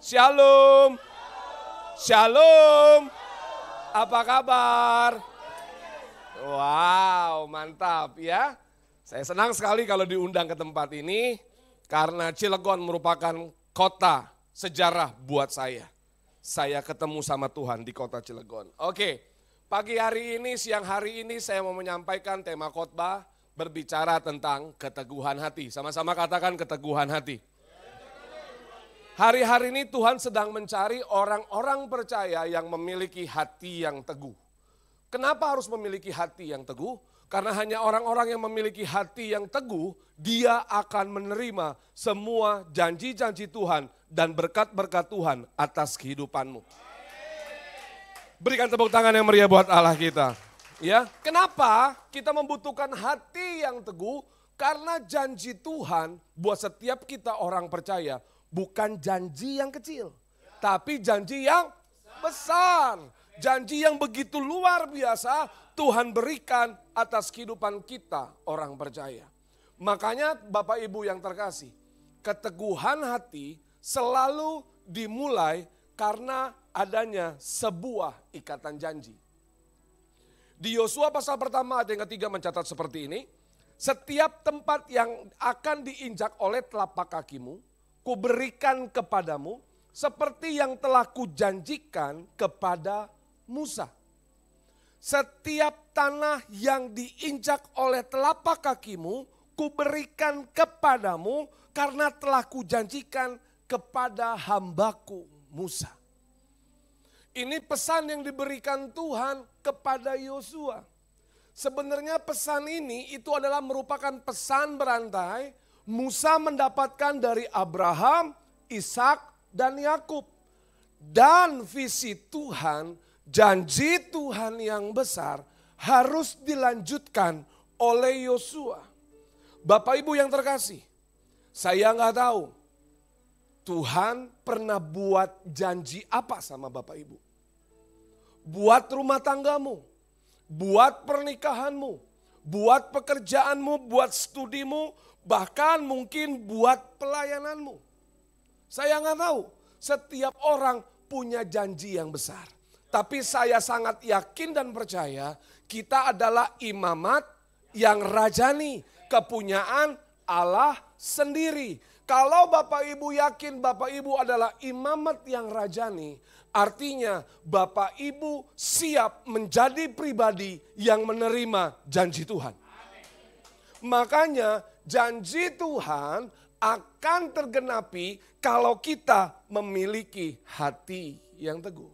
Shalom. Shalom. Apa kabar? Wow, mantap ya. Saya senang sekali kalau diundang ke tempat ini karena Cilegon merupakan kota sejarah buat saya. Saya ketemu sama Tuhan di kota Cilegon. Oke, pagi hari ini, siang hari ini saya mau menyampaikan tema khotbah berbicara tentang keteguhan hati. Sama-sama katakan keteguhan hati. Hari-hari ini Tuhan sedang mencari orang-orang percaya yang memiliki hati yang teguh. Kenapa harus memiliki hati yang teguh? Karena hanya orang-orang yang memiliki hati yang teguh, dia akan menerima semua janji-janji Tuhan dan berkat-berkat Tuhan atas kehidupanmu. Berikan tepuk tangan yang meriah buat Allah kita. Ya, kenapa kita membutuhkan hati yang teguh? Karena janji Tuhan buat setiap kita orang percaya bukan janji yang kecil, tapi janji yang besar. Janji yang begitu luar biasa Tuhan berikan atas kehidupan kita orang percaya. Makanya Bapak Ibu yang terkasih, keteguhan hati selalu dimulai karena adanya sebuah ikatan janji. Di Yosua pasal pertama ayat yang ketiga mencatat seperti ini. Setiap tempat yang akan diinjak oleh telapak kakimu, kuberikan kepadamu seperti yang telah kujanjikan kepada Musa. Setiap tanah yang diinjak oleh telapak kakimu, kuberikan kepadamu karena telah kujanjikan kepada hambaku Musa. Ini pesan yang diberikan Tuhan kepada Yosua. Sebenarnya pesan ini itu adalah merupakan pesan berantai. Musa mendapatkan dari Abraham, Ishak, dan Yakub. Dan visi Tuhan, janji Tuhan yang besar harus dilanjutkan oleh Yosua. Bapak Ibu yang terkasih, saya nggak tahu Tuhan pernah buat janji apa sama Bapak Ibu. Buat rumah tanggamu, buat pernikahanmu, buat pekerjaanmu, buat studimu, bahkan mungkin buat pelayananmu. Saya nggak tahu, setiap orang punya janji yang besar. Tapi saya sangat yakin dan percaya kita adalah imamat yang rajani, kepunyaan Allah sendiri. Kalau Bapak Ibu yakin Bapak Ibu adalah imamat yang rajani, artinya Bapak Ibu siap menjadi pribadi yang menerima janji Tuhan. Makanya janji Tuhan akan tergenapi kalau kita memiliki hati yang teguh.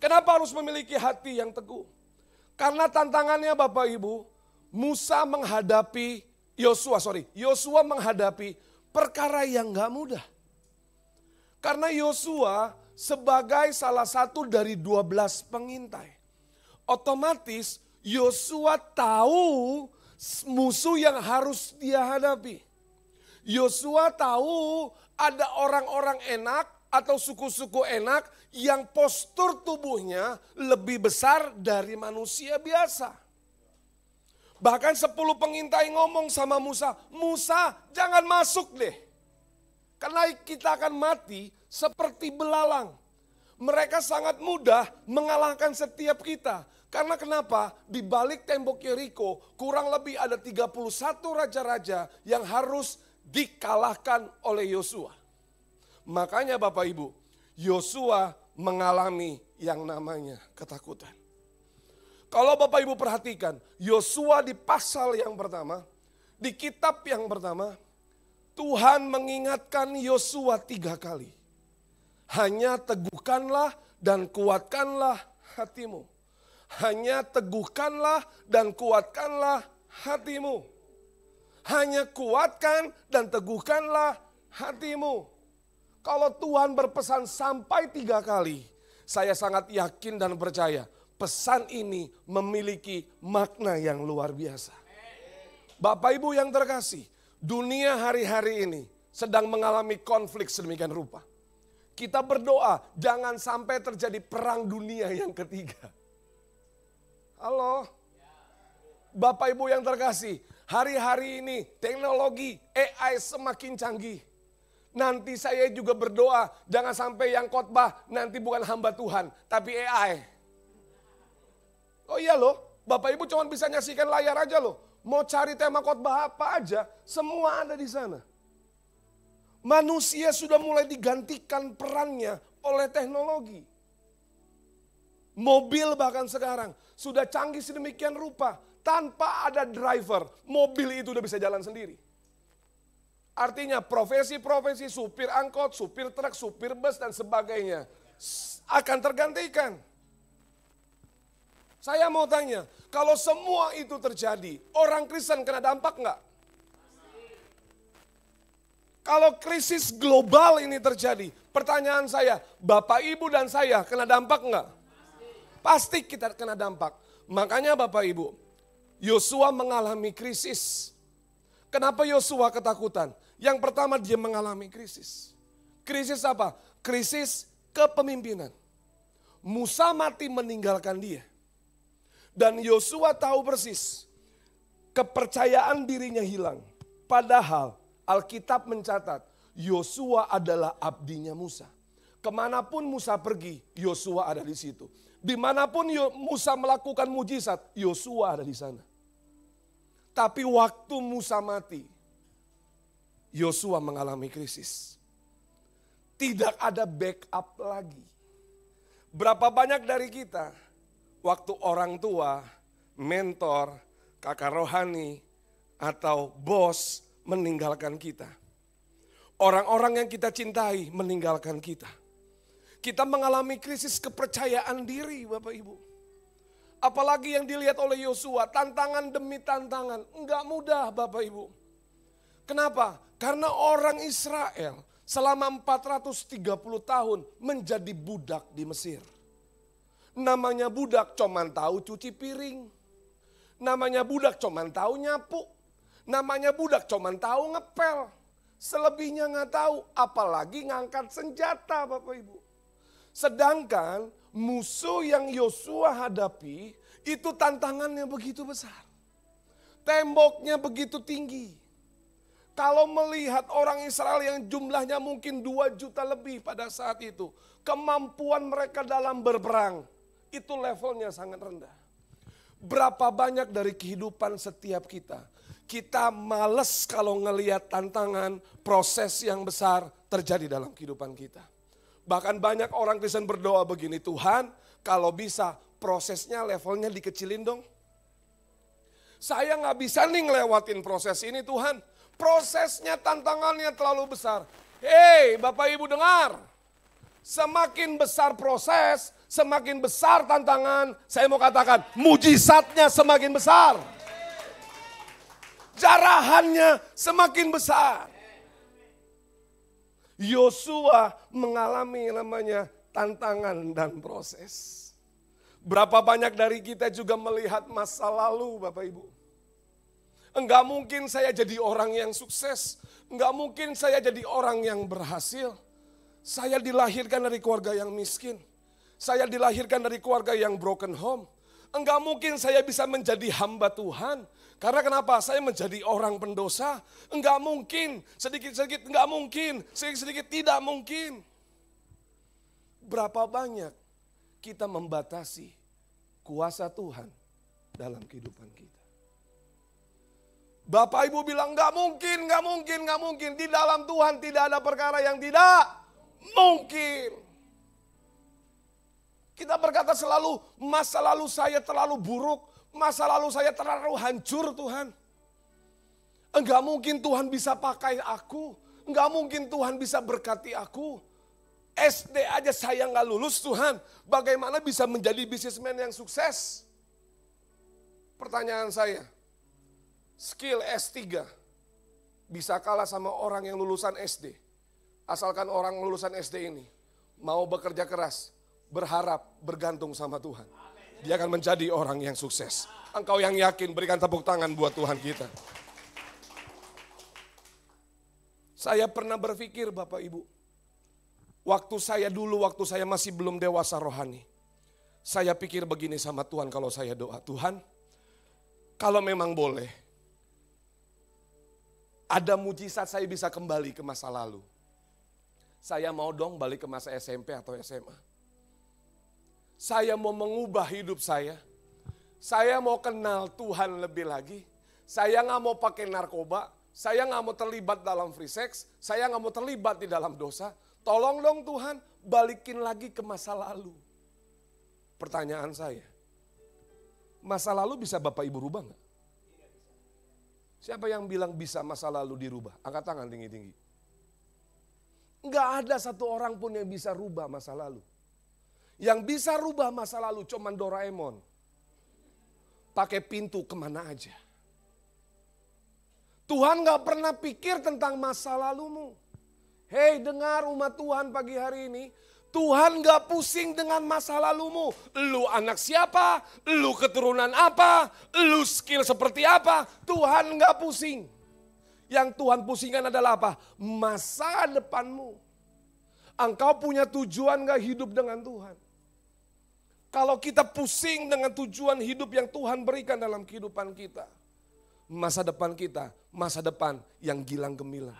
Kenapa harus memiliki hati yang teguh? Karena tantangannya Bapak Ibu, Yosua menghadapi perkara yang gak mudah. Karena Yosua sebagai salah satu dari 12 pengintai. Otomatis Yosua tahu musuh yang harus dia hadapi. Yosua tahu ada orang-orang enak atau suku-suku enak yang postur tubuhnya lebih besar dari manusia biasa. Bahkan 10 pengintai ngomong sama Musa, Musa jangan masuk deh. Karena kita akan mati seperti belalang. Mereka sangat mudah mengalahkan setiap kita. Karena kenapa? Di balik tembok Yeriko kurang lebih ada 31 raja-raja yang harus dikalahkan oleh Yosua. Makanya Bapak Ibu, Yosua mengalami yang namanya ketakutan. Kalau Bapak Ibu perhatikan, Yosua di pasal yang pertama, di kitab yang pertama, Tuhan mengingatkan Yosua 3 kali. Hanya teguhkanlah dan kuatkanlah hatimu. Hanya teguhkanlah dan kuatkanlah hatimu. Hanya kuatkan dan teguhkanlah hatimu. Kalau Tuhan berpesan sampai 3 kali, saya sangat yakin dan percaya pesan ini memiliki makna yang luar biasa. Bapak Ibu yang terkasih, dunia hari-hari ini sedang mengalami konflik sedemikian rupa. Kita berdoa jangan sampai terjadi perang dunia yang ketiga. Halo? Bapak Ibu yang terkasih, Hari-hari ini teknologi AI semakin canggih. Nanti saya juga berdoa, jangan sampai yang khotbah nanti bukan hamba Tuhan, tapi AI. Oh iya loh, Bapak Ibu cuma bisa nyaksikan layar aja loh. Mau cari tema khotbah apa aja, semua ada di sana. Manusia sudah mulai digantikan perannya oleh teknologi. Mobil bahkan sekarang sudah canggih sedemikian rupa. Tanpa ada driver, mobil itu udah bisa jalan sendiri. Artinya profesi-profesi supir angkot, supir truk, supir bus dan sebagainya akan tergantikan. Saya mau tanya, kalau semua itu terjadi, orang Kristen kena dampak enggak? Kalau krisis global ini terjadi, pertanyaan saya, Bapak Ibu dan saya kena dampak enggak? Pasti kita kena dampak. Makanya Bapak Ibu, Yosua mengalami krisis. Kenapa Yosua ketakutan? Yang pertama dia mengalami krisis. Krisis apa? Krisis kepemimpinan. Musa mati meninggalkan dia. Dan Yosua tahu persis kepercayaan dirinya hilang. Padahal Alkitab mencatat Yosua adalah abdinya Musa. Kemanapun Musa pergi, Yosua ada di situ. Dimanapun Musa melakukan mujizat, Yosua ada di sana. Tapi waktu Musa mati, Yosua mengalami krisis. Tidak ada backup lagi. Berapa banyak dari kita, waktu orang tua, mentor, kakak rohani, atau bos meninggalkan kita. Orang-orang yang kita cintai meninggalkan kita. Kita mengalami krisis kepercayaan diri Bapak Ibu. Apalagi yang dilihat oleh Yosua, tantangan demi tantangan. Enggak mudah Bapak Ibu. Kenapa? Karena orang Israel selama 430 tahun menjadi budak di Mesir. Namanya budak cuman tahu cuci piring. Namanya budak cuman tahu nyapu. Namanya budak cuman tahu ngepel. Selebihnya nggak tahu, apalagi ngangkat senjata Bapak Ibu. Sedangkan musuh yang Yosua hadapi itu tantangannya begitu besar. Temboknya begitu tinggi. Kalau melihat orang Israel yang jumlahnya mungkin 2 juta lebih pada saat itu. Kemampuan mereka dalam berperang itu levelnya sangat rendah. Berapa banyak dari kehidupan setiap kita. Kita males kalau ngelihat tantangan, proses yang besar terjadi dalam kehidupan kita. Bahkan banyak orang Kristen berdoa begini, Tuhan kalau bisa prosesnya levelnya dikecilin dong. Saya gak bisa nih ngelewatin proses ini Tuhan. Prosesnya tantangannya terlalu besar. Hei Bapak Ibu dengar. Semakin besar proses, semakin besar tantangan. Saya mau katakan mujizatnya semakin besar. Jarahannya semakin besar. Yosua mengalami namanya tantangan dan proses. Berapa banyak dari kita juga melihat masa lalu Bapak Ibu. Enggak mungkin saya jadi orang yang sukses. Enggak mungkin saya jadi orang yang berhasil. Saya dilahirkan dari keluarga yang miskin. Saya dilahirkan dari keluarga yang broken home. Enggak mungkin saya bisa menjadi hamba Tuhan. Karena kenapa? Saya menjadi orang pendosa. Enggak mungkin, sedikit-sedikit enggak mungkin, sedikit-sedikit tidak mungkin. Berapa banyak kita membatasi kuasa Tuhan dalam kehidupan kita. Bapak Ibu bilang enggak mungkin, enggak mungkin, enggak mungkin. Di dalam Tuhan tidak ada perkara yang tidak mungkin. Kita berkata selalu, masa lalu saya terlalu buruk, masa lalu saya terlalu hancur Tuhan. Enggak mungkin Tuhan bisa pakai aku, enggak mungkin Tuhan bisa berkati aku. SD aja saya nggak lulus Tuhan, bagaimana bisa menjadi bisnismen yang sukses? Pertanyaan saya, skill S3 bisa kalah sama orang yang lulusan SD. Asalkan orang lulusan SD ini mau bekerja keras, berharap, bergantung sama Tuhan. Dia akan menjadi orang yang sukses. Engkau yang yakin berikan tepuk tangan buat Tuhan kita. Saya pernah berpikir Bapak Ibu, waktu saya masih belum dewasa rohani. Saya pikir begini sama Tuhan kalau saya doa, Tuhan kalau memang boleh, Ada mujizat saya bisa kembali ke masa lalu. Saya mau dong balik ke masa SMP atau SMA. Saya mau mengubah hidup saya. Saya mau kenal Tuhan lebih lagi. Saya gak mau pakai narkoba. Saya gak mau terlibat dalam free sex. Saya gak mau terlibat di dalam dosa. Tolong dong Tuhan, balikin lagi ke masa lalu. Pertanyaan saya, masa lalu bisa Bapak Ibu rubah gak? Siapa yang bilang bisa masa lalu dirubah? Angkat tangan tinggi-tinggi. Enggak ada satu orang pun yang bisa rubah masa lalu. Yang bisa rubah masa lalu cuman Doraemon. Pakai pintu kemana aja. Tuhan gak pernah pikir tentang masa lalumu. Hei, dengar umat Tuhan pagi hari ini. Tuhan gak pusing dengan masa lalumu. Lu anak siapa? Lu keturunan apa? Lu skill seperti apa? Tuhan gak pusing. Yang Tuhan pusingkan adalah apa? Masa depanmu. Engkau punya tujuan gak hidup dengan Tuhan? Kalau kita pusing dengan tujuan hidup yang Tuhan berikan dalam kehidupan kita. Masa depan kita, masa depan yang gilang gemilang.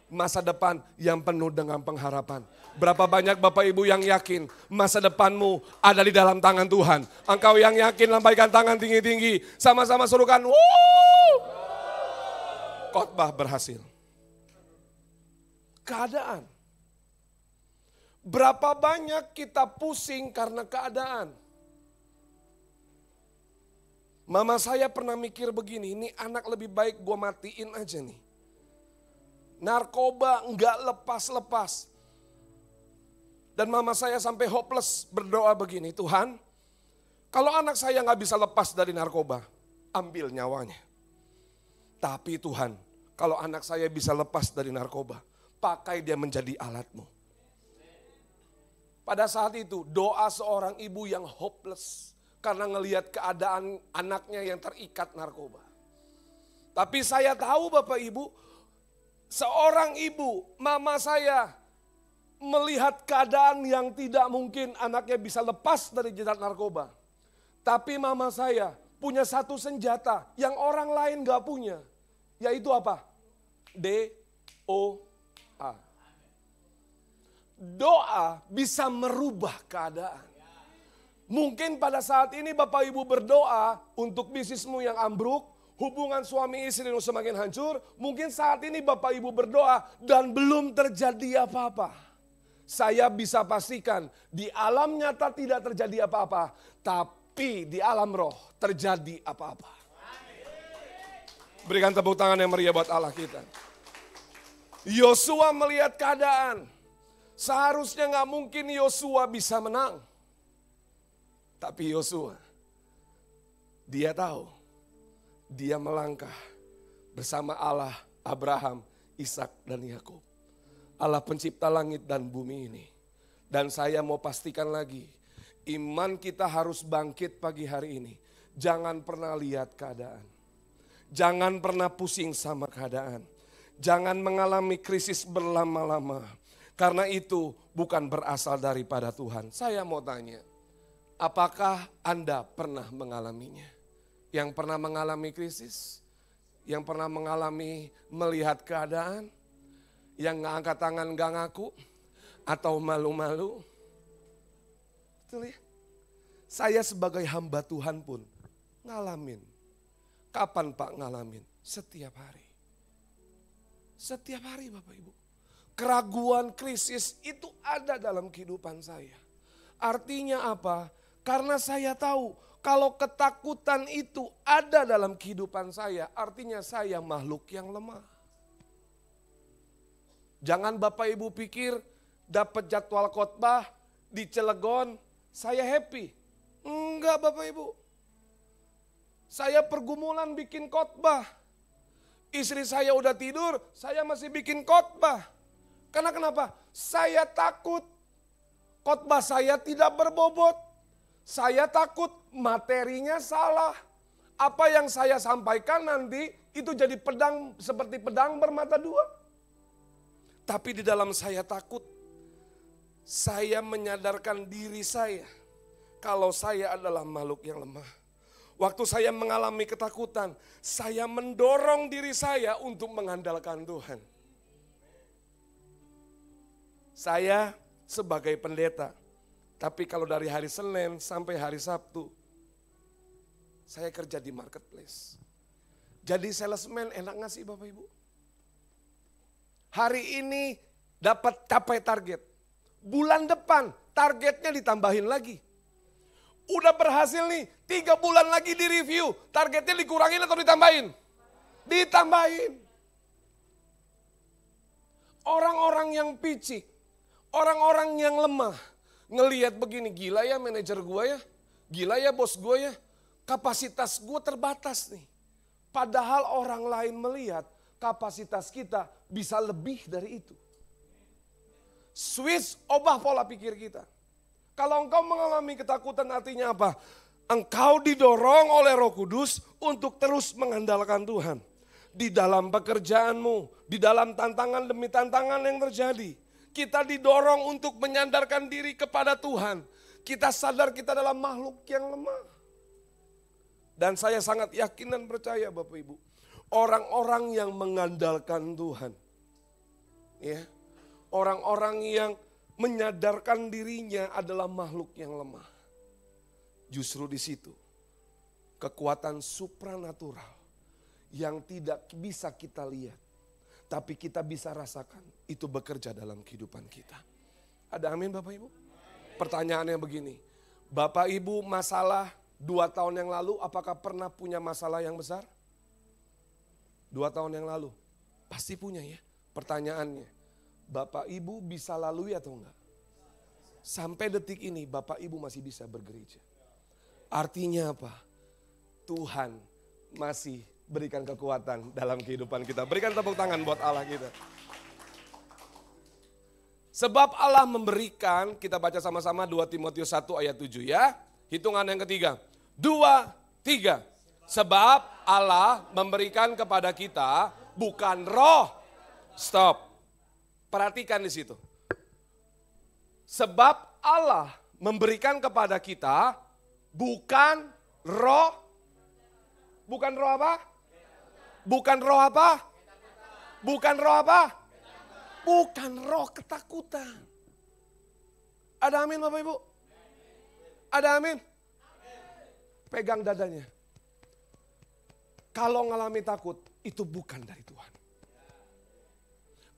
Masa depan yang penuh dengan pengharapan. Berapa banyak Bapak Ibu yang yakin masa depanmu ada di dalam tangan Tuhan. Engkau yang yakin lambaikan tangan tinggi-tinggi. Sama-sama suruhkan. Khotbah berhasil. Keadaan. Berapa banyak kita pusing karena keadaan. Mama saya pernah mikir begini, ini anak lebih baik gue matiin aja nih. Narkoba enggak lepas-lepas. Dan mama saya sampai hopeless berdoa begini, Tuhan, kalau anak saya nggak bisa lepas dari narkoba, ambil nyawanya. Tapi Tuhan, kalau anak saya bisa lepas dari narkoba, pakai dia menjadi alatmu. Pada saat itu doa seorang ibu yang hopeless karena ngelihat keadaan anaknya yang terikat narkoba. Tapi saya tahu Bapak Ibu, seorang ibu, mama saya melihat keadaan yang tidak mungkin anaknya bisa lepas dari jerat narkoba. Tapi mama saya punya satu senjata yang orang lain gak punya. Yaitu apa? DOA. Doa bisa merubah keadaan. Mungkin pada saat ini Bapak Ibu berdoa untuk bisnismu yang ambruk, hubungan suami istri yang semakin hancur. Mungkin saat ini Bapak Ibu berdoa dan belum terjadi apa-apa. Saya bisa pastikan di alam nyata tidak terjadi apa-apa. Tapi di alam roh terjadi apa-apa. Berikan tepuk tangan yang meriah buat Allah kita. Yosua melihat keadaan. Seharusnya gak mungkin Yosua bisa menang. Tapi Yosua, dia tahu, dia melangkah bersama Allah, Abraham, Ishak dan Yakub. Allah pencipta langit dan bumi ini. Dan saya mau pastikan lagi, iman kita harus bangkit pagi hari ini. Jangan pernah lihat keadaan. Jangan pernah pusing sama keadaan. Jangan mengalami krisis berlama-lama. Karena itu bukan berasal daripada Tuhan. Saya mau tanya, apakah Anda pernah mengalaminya? Yang pernah mengalami krisis? Yang pernah mengalami melihat keadaan? Yang gak angkat tangan gak ngaku? Atau malu-malu? Betul ya? Saya sebagai hamba Tuhan pun ngalamin. Kapan Pak ngalamin? Setiap hari. Setiap hari Bapak Ibu. Keraguan, krisis itu ada dalam kehidupan saya. Artinya apa? Karena saya tahu kalau ketakutan itu ada dalam kehidupan saya, artinya saya makhluk yang lemah. Jangan Bapak Ibu pikir dapat jadwal khotbah di Cilegon, saya happy. Enggak Bapak Ibu. Saya pergumulan bikin khotbah. Istri saya udah tidur, saya masih bikin khotbah. Karena kenapa? Saya takut khotbah saya tidak berbobot. Saya takut materinya salah. Apa yang saya sampaikan nanti itu jadi pedang seperti pedang bermata dua. Tapi di dalam saya takut, saya menyadarkan diri saya kalau saya adalah makhluk yang lemah. Waktu saya mengalami ketakutan, saya mendorong diri saya untuk mengandalkan Tuhan. Saya sebagai pendeta, tapi kalau dari hari Senin sampai hari Sabtu, saya kerja di marketplace. Jadi salesman enak nggak sih Bapak Ibu? Hari ini dapat capai target. Bulan depan targetnya ditambahin lagi. Udah berhasil nih, 3 bulan lagi di review. Targetnya dikurangin atau ditambahin? Ditambahin. Orang-orang yang picik, orang-orang yang lemah, ngelihat begini, gila ya manajer gue ya, gila ya bos gue ya, kapasitas gue terbatas nih. Padahal orang lain melihat kapasitas kita bisa lebih dari itu. Switch, ubah pola pikir kita. Kalau engkau mengalami ketakutan artinya apa? Engkau didorong oleh Roh Kudus untuk terus mengandalkan Tuhan. Di dalam pekerjaanmu, di dalam tantangan demi tantangan yang terjadi. Kita didorong untuk menyandarkan diri kepada Tuhan. Kita sadar kita adalah makhluk yang lemah. Dan saya sangat yakin dan percaya Bapak Ibu. Orang-orang yang mengandalkan Tuhan. Ya, orang-orang yang menyadarkan dirinya adalah makhluk yang lemah. Justru di situ kekuatan supranatural yang tidak bisa kita lihat, tapi kita bisa rasakan itu bekerja dalam kehidupan kita. Ada amin Bapak Ibu? Pertanyaannya begini, Bapak Ibu masalah 2 tahun yang lalu apakah pernah punya masalah yang besar? 2 tahun yang lalu pasti punya ya. Pertanyaannya, Bapak Ibu bisa lalui atau enggak? Sampai detik ini Bapak Ibu masih bisa bergereja. Artinya apa? Tuhan masih berikan kekuatan dalam kehidupan kita. Berikan tepuk tangan buat Allah kita. Sebab Allah memberikan, kita baca sama-sama 2 Timotius 1 ayat 7 ya. Hitungan yang ketiga. 2, 3. Sebab Allah memberikan kepada kita bukan roh. Stop. Perhatikan di situ. Sebab Allah memberikan kepada kita bukan roh. Bukan roh apa? Bukan roh apa? Bukan roh apa? Bukan roh ketakutan. Ada amin Bapak Ibu? Ada amin? Pegang dadanya. Kalau ngalami takut itu bukan dari Tuhan.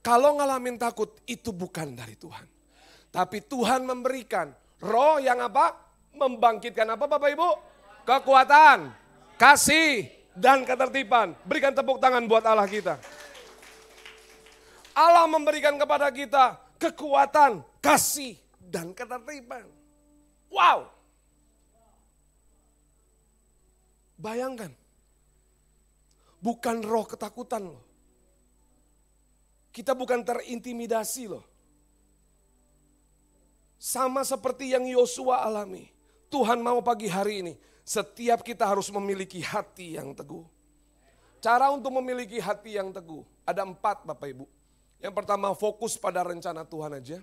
Kalau ngalamin takut itu bukan dari Tuhan. Tapi Tuhan memberikan roh yang apa? Membangkitkan apa Bapak Ibu? Kekuatan, kasih, dan ketertiban. Berikan tepuk tangan buat Allah kita. Allah memberikan kepada kita kekuatan, kasih, dan ketertiban. Wow. Bayangkan. Bukan roh ketakutan loh. Kita bukan terintimidasi loh. Sama seperti yang Yosua alami. Tuhan mau pagi hari ini, setiap kita harus memiliki hati yang teguh. Cara untuk memiliki hati yang teguh, ada 4 Bapak Ibu. Yang pertama fokus pada rencana Tuhan aja.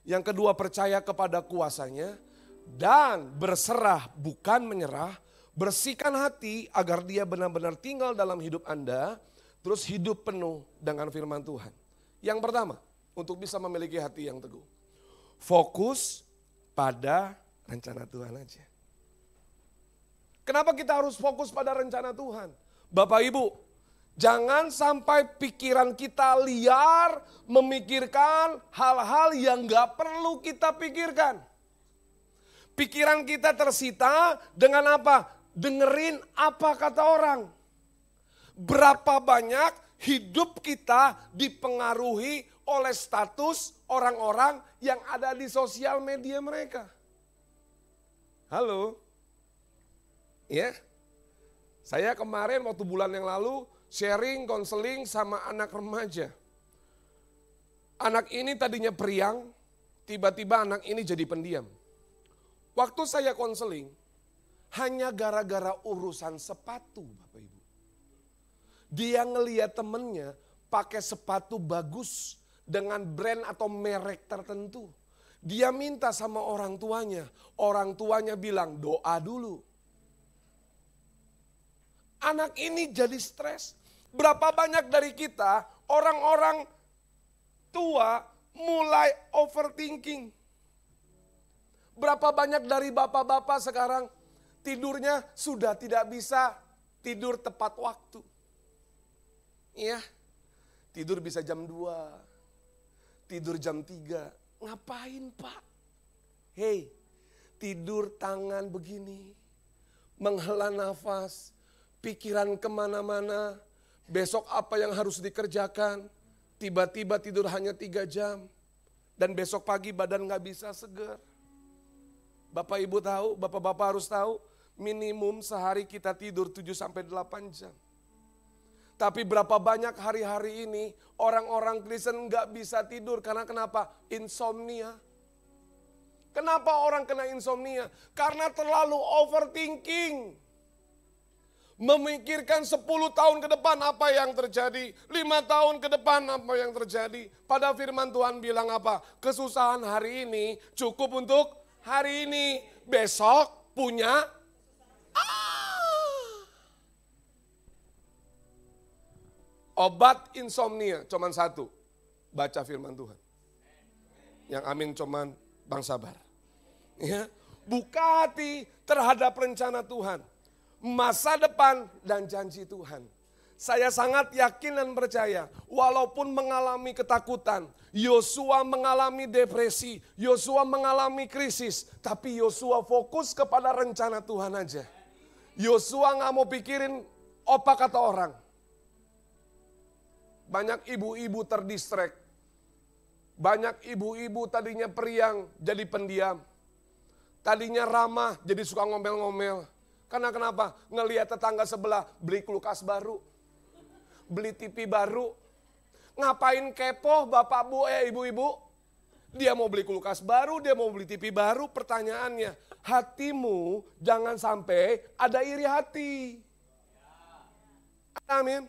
Yang kedua percaya kepada kuasanya. Dan berserah bukan menyerah. Bersihkan hati agar dia benar-benar tinggal dalam hidup Anda. Terus hidup penuh dengan firman Tuhan. Yang pertama, untuk bisa memiliki hati yang teguh. Fokus pada rencana Tuhan aja. Kenapa kita harus fokus pada rencana Tuhan? Bapak Ibu, jangan sampai pikiran kita liar memikirkan hal-hal yang gak perlu kita pikirkan. Pikiran kita tersita dengan apa? Dengerin apa kata orang. Berapa banyak hidup kita dipengaruhi oleh status orang-orang yang ada di sosial media mereka. Halo? Ya? Saya kemarin waktu bulan yang lalu sharing, konseling sama anak remaja. Anak ini tadinya periang, tiba-tiba anak ini jadi pendiam. Waktu saya konseling, hanya gara-gara urusan sepatu Bapak Ibu. Dia ngelihat temennya pakai sepatu bagus dengan brand atau merek tertentu. Dia minta sama orang tuanya bilang doa dulu. Anak ini jadi stres. Berapa banyak dari kita, orang-orang tua mulai overthinking. Berapa banyak dari bapak-bapak sekarang tidurnya sudah tidak bisa tidur tepat waktu. Iya, tidur bisa jam 2, tidur jam 3. Ngapain Pak? Hei, tidur tangan begini, menghela nafas, pikiran kemana-mana, besok apa yang harus dikerjakan, tiba-tiba tidur hanya 3 jam, dan besok pagi badan gak bisa segar. Bapak Ibu tahu, Bapak-Bapak harus tahu, minimum sehari kita tidur 7-8 jam. Tapi berapa banyak hari-hari ini orang-orang Kristen gak bisa tidur, karena kenapa? Insomnia. Kenapa orang kena insomnia? Karena terlalu overthinking. Memikirkan 10 tahun ke depan apa yang terjadi, 5 tahun ke depan apa yang terjadi. Pada firman Tuhan bilang apa? Kesusahan hari ini cukup untuk hari ini, besok punya obat insomnia cuman satu, baca firman Tuhan. Yang amin cuman Bang Sabar. Ya, buka hati terhadap rencana Tuhan, masa depan dan janji Tuhan. Saya sangat yakin dan percaya, walaupun mengalami ketakutan, Yosua mengalami depresi, Yosua mengalami krisis, tapi Yosua fokus kepada rencana Tuhan aja. Yosua gak mau pikirin apa kata orang. Banyak ibu-ibu terdistrek. Banyak ibu-ibu tadinya periang jadi pendiam. Tadinya ramah jadi suka ngomel-ngomel. Karena kenapa? Ngelihat tetangga sebelah beli kulkas baru. Beli TV baru. Ngapain kepo bapak bu ibu-ibu? Dia mau beli kulkas baru, dia mau beli TV baru. Pertanyaannya, hatimu jangan sampai ada iri hati. Amin.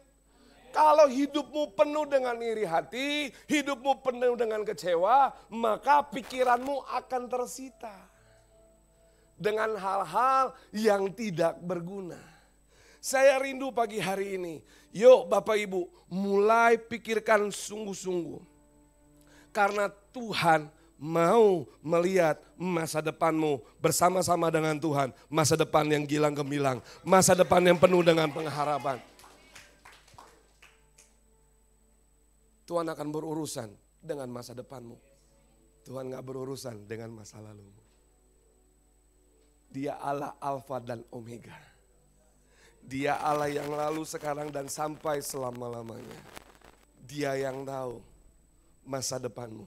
Kalau hidupmu penuh dengan iri hati, hidupmu penuh dengan kecewa, maka pikiranmu akan tersita dengan hal-hal yang tidak berguna. Saya rindu pagi hari ini, yuk Bapak Ibu mulai pikirkan sungguh-sungguh. Karena Tuhan mau melihat masa depanmu bersama-sama dengan Tuhan. Masa depan yang gilang gemilang, masa depan yang penuh dengan pengharapan. Tuhan akan berurusan dengan masa depanmu. Tuhan gak berurusan dengan masa lalumu. Dia Allah Alfa dan Omega. Dia Allah yang lalu, sekarang, dan sampai selama-lamanya. Dia yang tahu masa depanmu.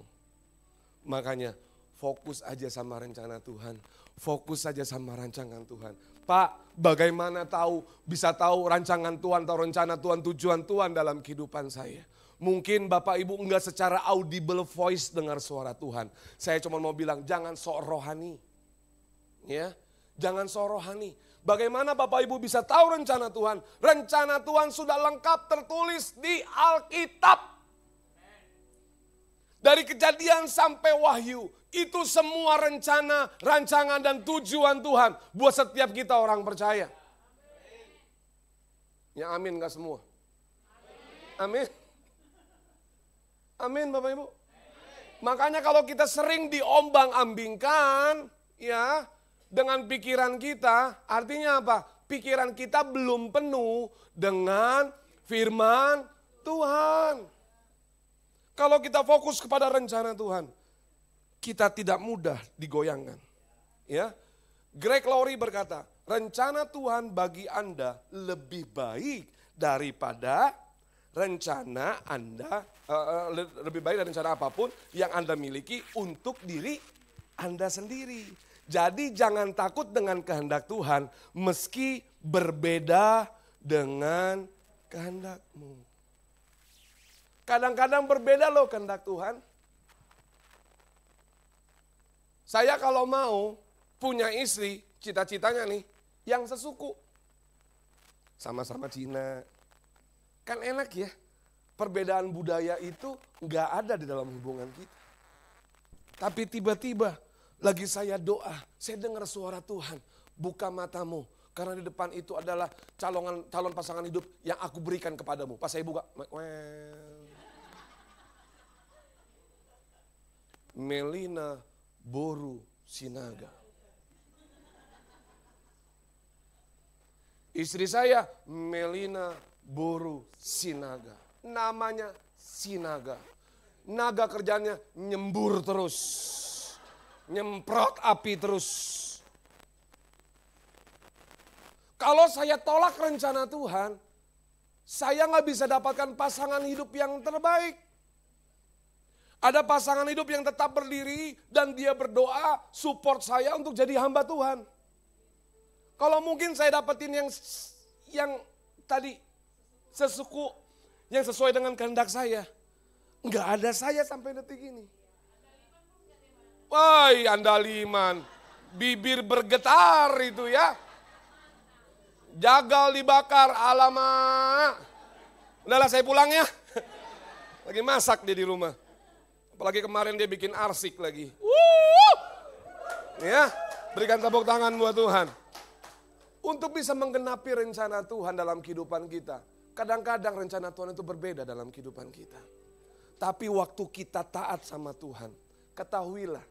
Makanya fokus aja sama rencana Tuhan. Fokus aja sama rancangan Tuhan. Pak, bagaimana bisa tahu rancangan Tuhan atau rencana Tuhan, tujuan Tuhan dalam kehidupan saya? Mungkin Bapak Ibu enggak secara audible voice dengar suara Tuhan. Saya cuma mau bilang jangan sok rohani. Ya, jangan sok rohani. Bagaimana Bapak Ibu bisa tahu rencana Tuhan? Rencana Tuhan sudah lengkap tertulis di Alkitab. Dari Kejadian sampai Wahyu, itu semua rencana, rancangan dan tujuan Tuhan buat setiap kita orang percaya. Ya amin gak semua? Amin. Amin Bapak Ibu. Makanya kalau kita sering diombang-ambingkan ya dengan pikiran kita, artinya apa? Pikiran kita belum penuh dengan firman Tuhan. Kalau kita fokus kepada rencana Tuhan, kita tidak mudah digoyangkan. Ya, Greg Laurie berkata, rencana Tuhan bagi Anda lebih baik daripada rencana Anda, lebih baik dari rencana apapun yang Anda miliki untuk diri Anda sendiri. Jadi jangan takut dengan kehendak Tuhan meski berbeda dengan kehendakmu. Kadang-kadang berbeda loh kehendak Tuhan. Saya kalau mau punya istri, cita-citanya nih, yang sesuku. Sama-sama Cina. Kan enak ya, perbedaan budaya itu nggak ada di dalam hubungan kita. Tapi tiba-tiba lagi saya doa, saya dengar suara Tuhan, buka matamu, Karena di depan itu adalah calon pasangan hidup yang aku berikan kepadamu. Pas saya buka, Melina Boru Sinaga. Istri saya Melina Boru Sinaga. Namanya Sinaga. Naga kerjanya nyembur terus. Nyemprot api terus. Kalau saya tolak rencana Tuhan, saya nggak bisa dapatkan pasangan hidup yang terbaik. Ada pasangan hidup yang tetap berdiri dan dia berdoa support saya untuk jadi hamba Tuhan. Kalau mungkin saya dapetin yang tadi sesuku yang sesuai dengan kehendak saya, nggak ada saya sampai detik ini. Woi, andaliman, bibir bergetar itu ya. Jagal dibakar, alamak. Udahlah saya pulang ya. Lagi masak dia di rumah. Apalagi kemarin dia bikin arsik lagi. Ya, berikan tepuk tangan buat Tuhan. Untuk bisa menggenapi rencana Tuhan dalam kehidupan kita. Kadang-kadang rencana Tuhan itu berbeda dalam kehidupan kita. Tapi waktu kita taat sama Tuhan, ketahuilah.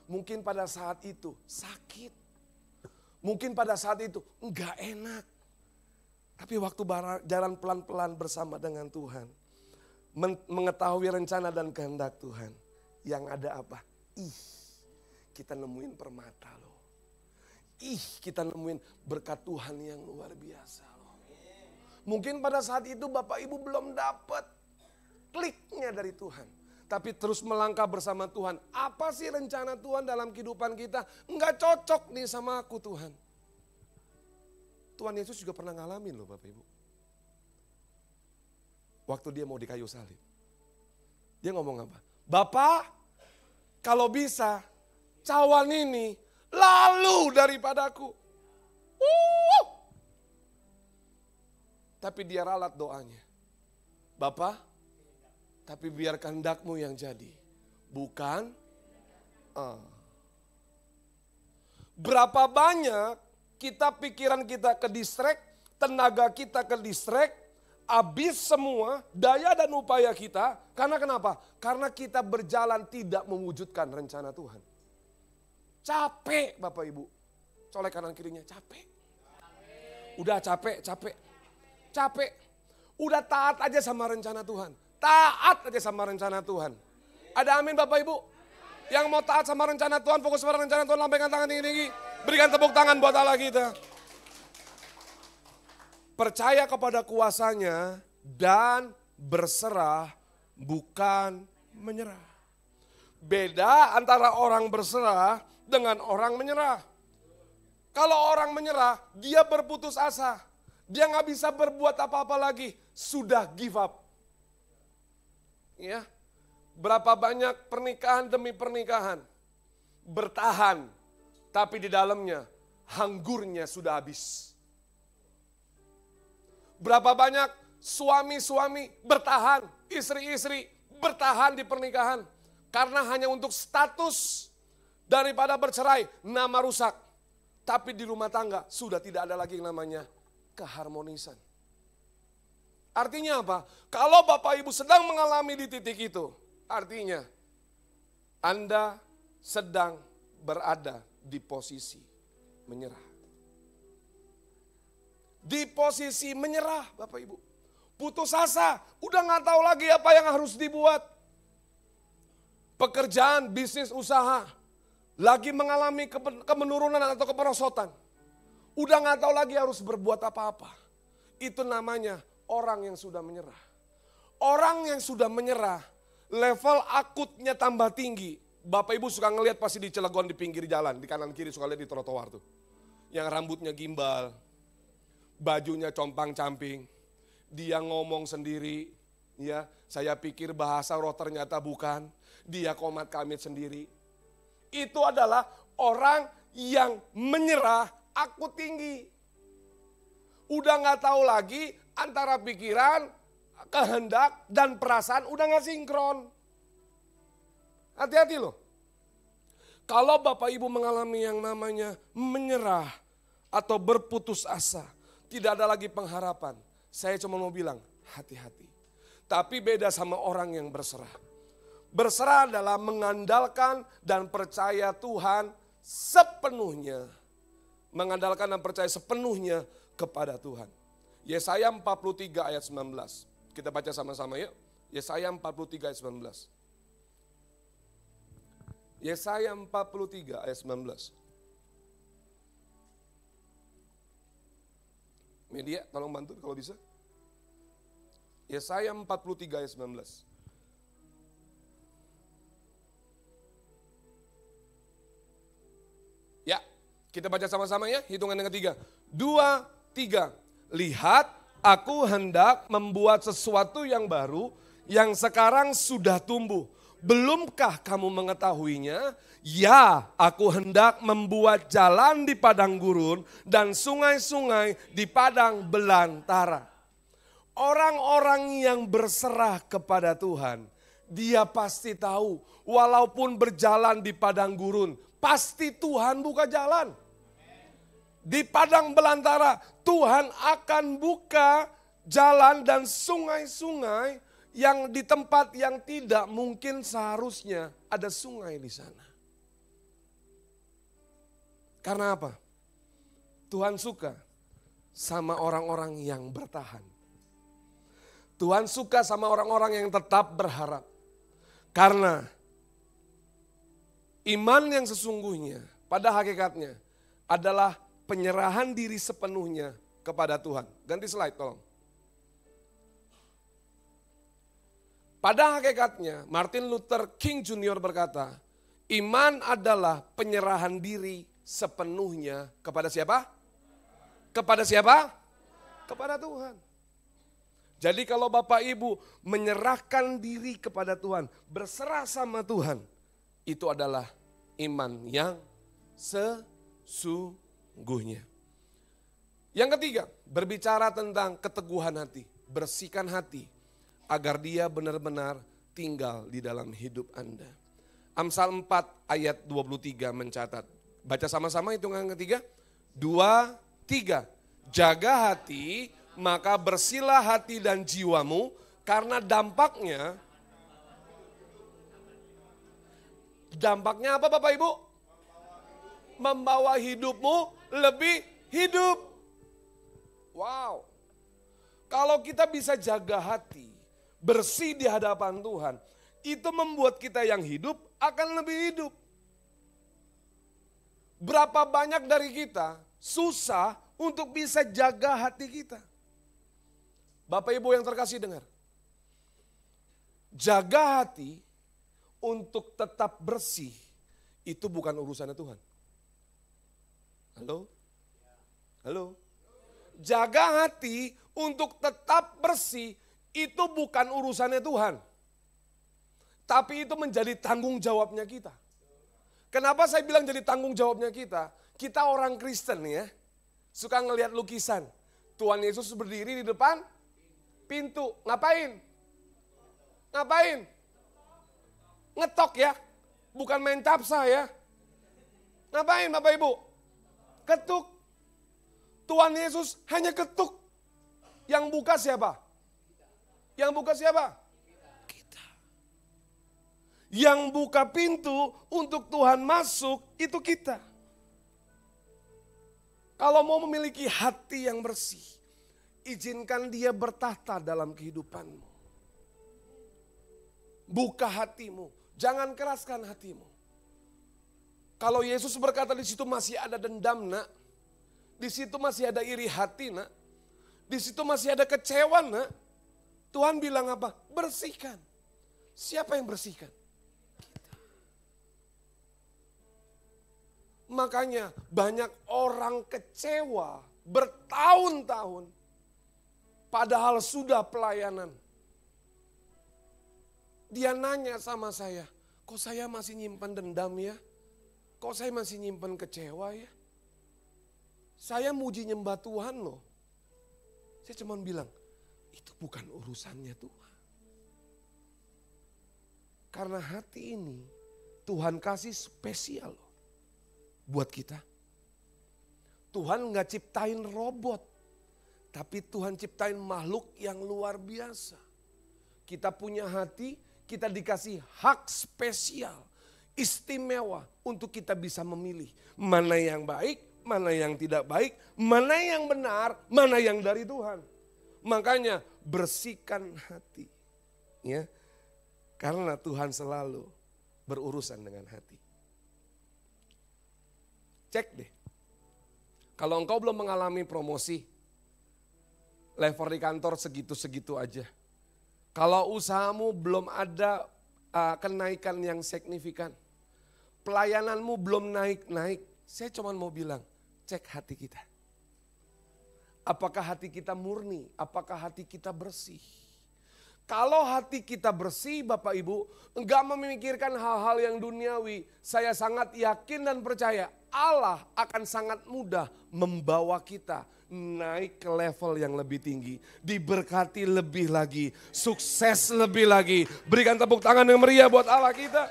Mungkin pada saat itu sakit. Mungkin pada saat itu enggak enak. Tapi waktu jalan pelan-pelan bersama dengan Tuhan. Mengetahui rencana dan kehendak Tuhan. Yang ada apa? Kita nemuin permata loh. Kita nemuin berkat Tuhan yang luar biasa loh. Mungkin pada saat itu Bapak Ibu belum dapat kliknya dari Tuhan. Tapi terus melangkah bersama Tuhan. Apa sih rencana Tuhan dalam kehidupan kita? Enggak cocok nih sama aku Tuhan. Tuhan Yesus juga pernah ngalamin loh Bapak Ibu. Waktu dia mau di kayu salib. Dia ngomong apa? Bapak, kalau bisa cawan ini lalu daripadaku. Tapi dia ralat doanya. Bapak, tapi biar kehendakmu yang jadi. Bukan. Berapa banyak pikiran kita ke distract, tenaga kita ke distract, habis semua daya dan upaya kita. Karena kenapa? Karena kita berjalan tidak mewujudkan rencana Tuhan. Capek Bapak Ibu. Colek kanan kirinya, capek. Udah capek. Udah taat aja sama rencana Tuhan. Taat aja sama rencana Tuhan. Ada amin Bapak Ibu? Yang mau taat sama rencana Tuhan, fokus pada rencana Tuhan, lambaikan tangan tinggi-tinggi. Berikan tepuk tangan buat Allah kita. Percaya kepada kuasanya dan berserah bukan menyerah. Beda antara orang berserah dengan orang menyerah. Kalau orang menyerah, dia berputus asa. Dia gak bisa berbuat apa-apa lagi. Sudah give up. Ya, berapa banyak pernikahan demi pernikahan bertahan, tapi di dalamnya hanggurnya sudah habis. Berapa banyak suami-suami bertahan, istri-istri bertahan di pernikahan karena hanya untuk status daripada bercerai, nama rusak. Tapi di rumah tangga sudah tidak ada lagi yang namanya keharmonisan. Artinya apa? Kalau Bapak Ibu sedang mengalami di titik itu, artinya Anda sedang berada di posisi menyerah. Di posisi menyerah Bapak Ibu. Putus asa, udah gak tahu lagi apa yang harus dibuat. Pekerjaan, bisnis, usaha, lagi mengalami kemenurunan atau kemerosotan. Udah gak tahu lagi harus berbuat apa-apa. Itu namanya orang yang sudah menyerah. Orang yang sudah menyerah, level akutnya tambah tinggi. Bapak Ibu suka ngelihat pasti di Cilegon di pinggir jalan, di kanan kiri suka lihat di trotoar tuh. Yang rambutnya gimbal, bajunya compang-camping, dia ngomong sendiri, ya saya pikir bahasa roh ternyata bukan, dia komat kamit sendiri. Itu adalah orang yang menyerah akut tinggi. Udah gak tahu lagi antara pikiran, kehendak, dan perasaan udah gak sinkron. Hati-hati loh. Kalau Bapak Ibu mengalami yang namanya menyerah, atau berputus asa. Tidak ada lagi pengharapan. Saya cuma mau bilang, hati-hati. Tapi beda sama orang yang berserah. Berserah adalah mengandalkan dan percaya Tuhan sepenuhnya. Mengandalkan dan percaya sepenuhnya kepada Tuhan. Yesaya 43 ayat 19. Kita baca sama-sama yuk. Yesaya 43 ayat 19. Yesaya 43 ayat 19. Media tolong bantu kalau bisa. Yesaya 43 ayat 19. Ya, kita baca sama-sama ya, hitungan yang ketiga. 2, 3. Lihat, aku hendak membuat sesuatu yang baru, yang sekarang sudah tumbuh. Belumkah kamu mengetahuinya? Ya, aku hendak membuat jalan di padang gurun dan sungai-sungai di padang belantara. Orang-orang yang berserah kepada Tuhan, dia pasti tahu walaupun berjalan di padang gurun, pasti Tuhan buka jalan. Di padang belantara, Tuhan akan buka jalan dan sungai-sungai yang di tempat yang tidak mungkin seharusnya ada sungai di sana. Karena apa? Tuhan suka sama orang-orang yang bertahan. Tuhan suka sama orang-orang yang tetap berharap. Karena iman yang sesungguhnya pada hakikatnya adalah penyerahan diri sepenuhnya kepada Tuhan. Ganti slide tolong. Pada hakikatnya Martin Luther King Jr. berkata, iman adalah penyerahan diri sepenuhnya kepada siapa? Kepada siapa? Kepada Tuhan. Jadi kalau Bapak Ibu menyerahkan diri kepada Tuhan, berserah sama Tuhan, itu adalah iman yang sesungguhnya. Yang ketiga, berbicara tentang keteguhan hati, bersihkan hati agar dia benar-benar tinggal di dalam hidup Anda. Amsal 4 ayat 23 mencatat. Baca sama-sama hitungan ketiga. 2, 3. Jaga hati, maka bersihlah hati dan jiwamu, karena dampaknya apa Bapak Ibu? Membawa hidupmu lebih hidup. Wow. Kalau kita bisa jaga hati, bersih di hadapan Tuhan, itu membuat kita yang hidup akan lebih hidup. Berapa banyak dari kita susah untuk bisa jaga hati kita. Bapak Ibu yang terkasih dengar. Jaga hati untuk tetap bersih itu bukan urusannya Tuhan. Halo? Halo? Jaga hati untuk tetap bersih itu bukan urusannya Tuhan. Tapi itu menjadi tanggung jawabnya kita. Kenapa saya bilang jadi tanggung jawabnya kita? Kita orang Kristen ya, suka ngelihat lukisan. Tuhan Yesus berdiri di depan pintu. Ngapain? Ngapain? Ngetok ya, bukan main capsa ya. Ngapain Bapak Ibu? Ketuk. Tuhan Yesus hanya ketuk. Yang buka siapa? Yang buka siapa? Kita. Yang buka pintu untuk Tuhan masuk itu kita. Kalau mau memiliki hati yang bersih, izinkan dia bertahta dalam kehidupanmu. Buka hatimu, jangan keraskan hatimu. Kalau Yesus berkata di situ masih ada dendam nak, di situ masih ada iri hati nak, di situ masih ada kecewa nak, Tuhan bilang apa? Bersihkan. Siapa yang bersihkan? Kita. Makanya banyak orang kecewa bertahun-tahun padahal sudah pelayanan. Dia nanya sama saya, kok saya masih nyimpan dendam ya? Kok saya masih nyimpan kecewa ya? Saya muji nyembah Tuhan loh. Saya cuma bilang, itu bukan urusannya Tuhan. Karena hati ini Tuhan kasih spesial loh buat kita. Tuhan nggak ciptain robot, tapi Tuhan ciptain makhluk yang luar biasa. Kita punya hati, kita dikasih hak spesial, istimewa untuk kita bisa memilih mana yang baik, mana yang tidak baik, mana yang benar, mana yang dari Tuhan. Makanya bersihkan hati, ya, karena Tuhan selalu berurusan dengan hati. Cek deh, kalau engkau belum mengalami promosi, level di kantor segitu-segitu aja. Kalau usahamu belum ada kenaikan yang signifikan, pelayananmu belum naik-naik, saya cuma mau bilang, cek hati kita. Apakah hati kita murni? Apakah hati kita bersih? Kalau hati kita bersih, Bapak Ibu, enggak memikirkan hal-hal yang duniawi, saya sangat yakin dan percaya Allah akan sangat mudah membawa kita naik ke level yang lebih tinggi, diberkati lebih lagi, sukses lebih lagi. Berikan tepuk tangan yang meriah buat Allah kita.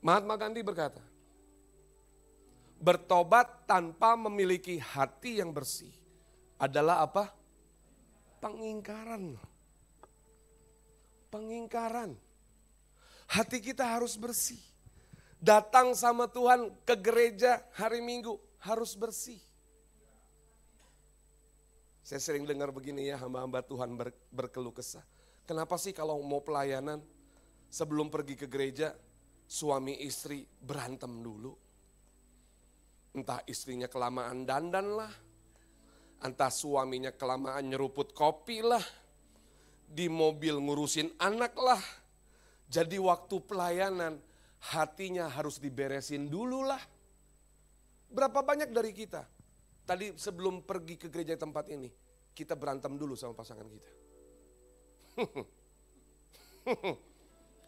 Mahatma Gandhi berkata, bertobat tanpa memiliki hati yang bersih adalah apa? Pengingkaran. Pengingkaran. Hati kita harus bersih. Datang sama Tuhan ke gereja hari Minggu harus bersih. Saya sering dengar begini ya, hamba-hamba Tuhan berkeluh kesah. Kenapa sih kalau mau pelayanan sebelum pergi ke gereja suami istri berantem dulu? Entah istrinya kelamaan dandan lah, entah suaminya kelamaan nyeruput kopi lah, di mobil ngurusin anak lah. Jadi waktu pelayanan hatinya harus diberesin dulu lah. Berapa banyak dari kita tadi sebelum pergi ke gereja tempat ini, kita berantem dulu sama pasangan kita.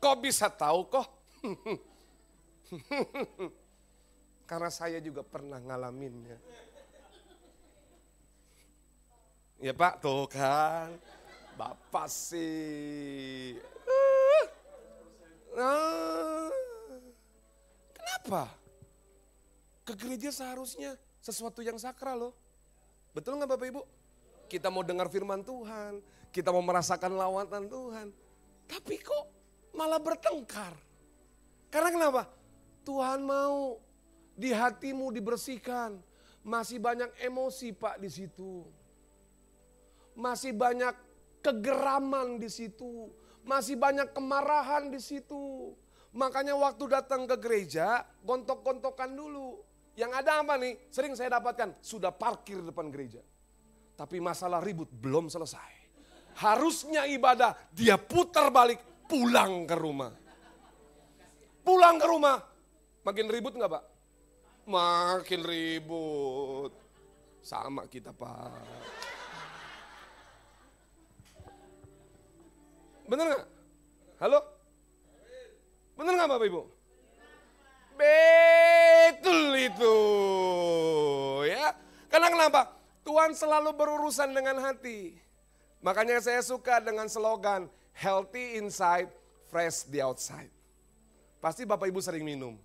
Kok bisa tahu kok? Karena saya juga pernah ngalaminnya. Ya Pak, tuh kan. Bapak sih. Kenapa? Ke gereja seharusnya sesuatu yang sakral loh. Betul gak Bapak Ibu? Kita mau dengar firman Tuhan, kita mau merasakan lawatan Tuhan. Tapi kok malah bertengkar? Karena kenapa? Tuhan mau di hatimu dibersihkan. Masih banyak emosi Pak di situ. Masih banyak kegeraman di situ. Masih banyak kemarahan di situ. Makanya waktu datang ke gereja, gontok-gontokan dulu. Yang ada apa nih? Sering saya dapatkan, sudah parkir depan gereja. Tapi masalah ribut belum selesai. Harusnya ibadah, dia putar balik, pulang ke rumah. Pulang ke rumah, makin ribut enggak Pak? Makin ribut. Sama kita Pak. Bener gak? Halo? Bener gak Bapak Ibu? Betul itu. Ya. Karena kenapa? Tuhan selalu berurusan dengan hati. Makanya saya suka dengan slogan healthy inside, fresh the outside. Pasti Bapak Ibu sering minum.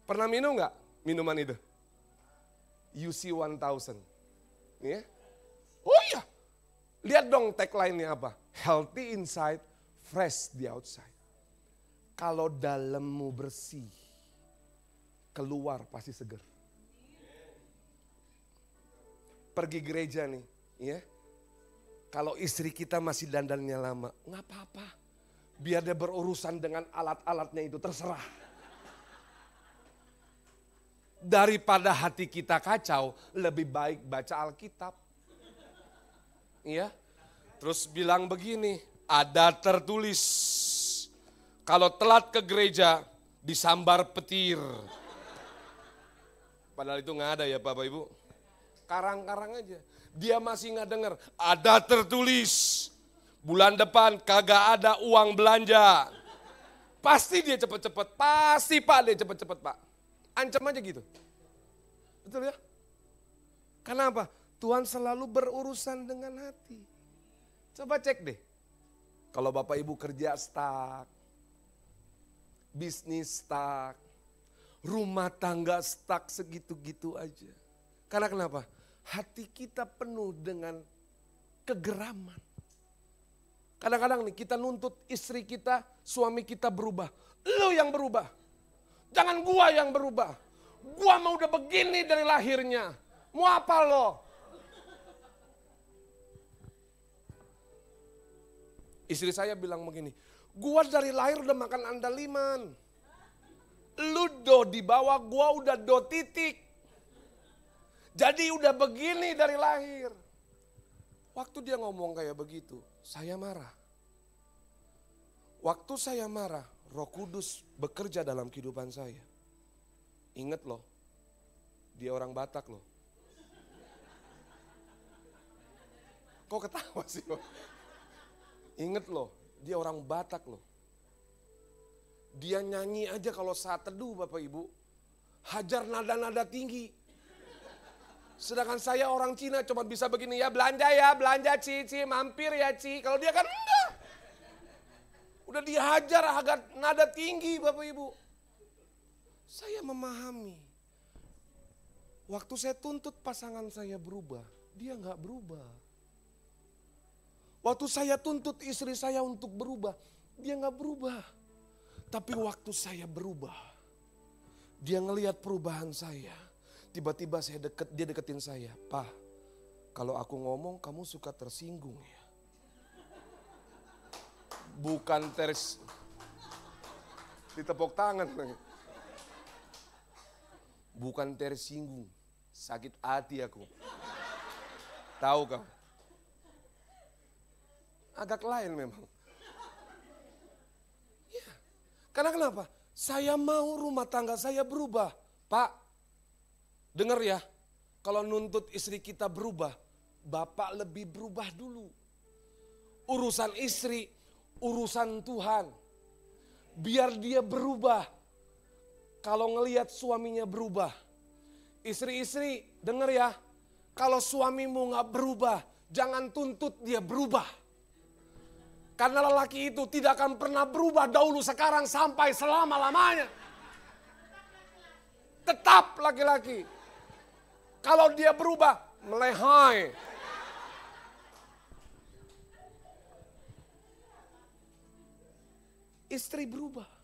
Pernah minum gak minuman itu? UC 1000. Ya. Oh iya. Lihat dong tagline-nya apa? Healthy inside, fresh the outside. Kalau dalammu bersih, keluar pasti seger. Pergi gereja nih, ya. Kalau istri kita masih dandannya lama, nggak apa-apa. Biar dia berurusan dengan alat-alatnya itu, terserah. Daripada hati kita kacau, lebih baik baca Alkitab. Iya. Terus bilang begini, ada tertulis, kalau telat ke gereja disambar petir. Padahal itu nggak ada ya Bapak Ibu. Karang-karang aja. Dia masih nggak dengar. Ada tertulis, bulan depan kagak ada uang belanja. Pasti dia cepet-cepet, pasti Pak dia cepet-cepet Pak. Ancam aja gitu. Betul ya? Kenapa? Tuhan selalu berurusan dengan hati. Coba cek deh. Kalau Bapak Ibu kerja stuck, bisnis stuck, rumah tangga stuck segitu-gitu aja. Karena kenapa? Hati kita penuh dengan kegeraman. Kadang-kadang nih kita nuntut istri kita, suami kita berubah. Lu yang berubah. Jangan gua yang berubah. Gua mau udah begini dari lahirnya. Mau apa lo? Istri saya bilang begini, gua dari lahir udah makan andaliman. Lu do di bawah, gua udah do titik. Jadi udah begini dari lahir. Waktu dia ngomong kayak begitu, saya marah. Waktu saya marah, Roh Kudus bekerja dalam kehidupan saya. Ingat loh, dia orang Batak loh. Kok ketawa sih? Ingat loh, dia orang Batak loh. Dia nyanyi aja kalau saat teduh Bapak Ibu, hajar nada-nada tinggi. Sedangkan saya orang Cina cuma bisa begini, ya belanja Ci, mampir ya Ci. Kalau dia kan enggak. Udah dihajar agak nada tinggi Bapak Ibu. Saya memahami. Waktu saya tuntut pasangan saya berubah, dia enggak berubah. Waktu saya tuntut istri saya untuk berubah, dia enggak berubah. Tapi waktu saya berubah, dia ngelihat perubahan saya. Tiba-tiba dia deketin saya. Pak, kalau aku ngomong kamu suka tersinggung ya? Bukan ditepuk tangan. Bukan tersinggung, sakit hati aku. Tahu kau? Agak lain memang. Ya, karena kenapa? Saya mau rumah tangga saya berubah. Pak, dengar ya, kalau nuntut istri kita berubah, Bapak lebih berubah dulu. Urusan istri, urusan Tuhan. Biar dia berubah. Kalau ngelihat suaminya berubah. Istri-istri, dengar ya, kalau suamimu gak berubah, jangan tuntut dia berubah. Karena lelaki itu tidak akan pernah berubah dahulu, sekarang, sampai selama-lamanya. Tetap laki-laki. Kalau dia berubah, melehai. Istri berubah.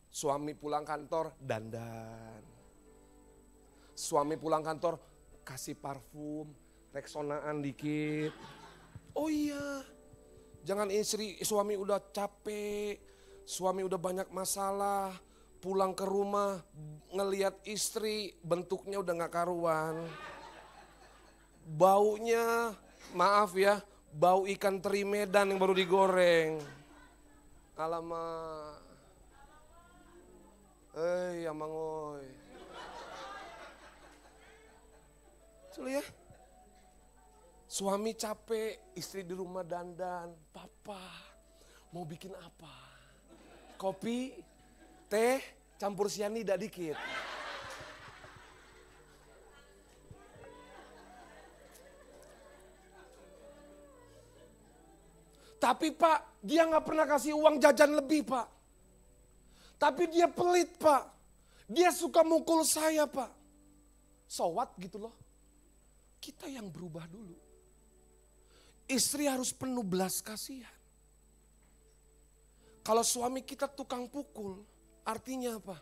Suami pulang kantor, dandan. Suami pulang kantor, kasih parfum, Rexonaan dikit. Oh iya, jangan suami udah capek, suami udah banyak masalah, pulang ke rumah ngelihat istri bentuknya udah gak karuan. Baunya, maaf ya, bau ikan teri Medan yang baru digoreng. Alamak. Amangoy. Coba ya. Suami capek, istri di rumah dandan. Papa, mau bikin apa? Kopi, teh, campur sianida dikit. Tapi Pak, dia gak pernah kasih uang jajan lebih Pak. Tapi dia pelit Pak. Dia suka mukul saya Pak. So what gitu loh. Kita yang berubah dulu. Istri harus penuh belas kasihan. Kalau suami kita tukang pukul, artinya apa?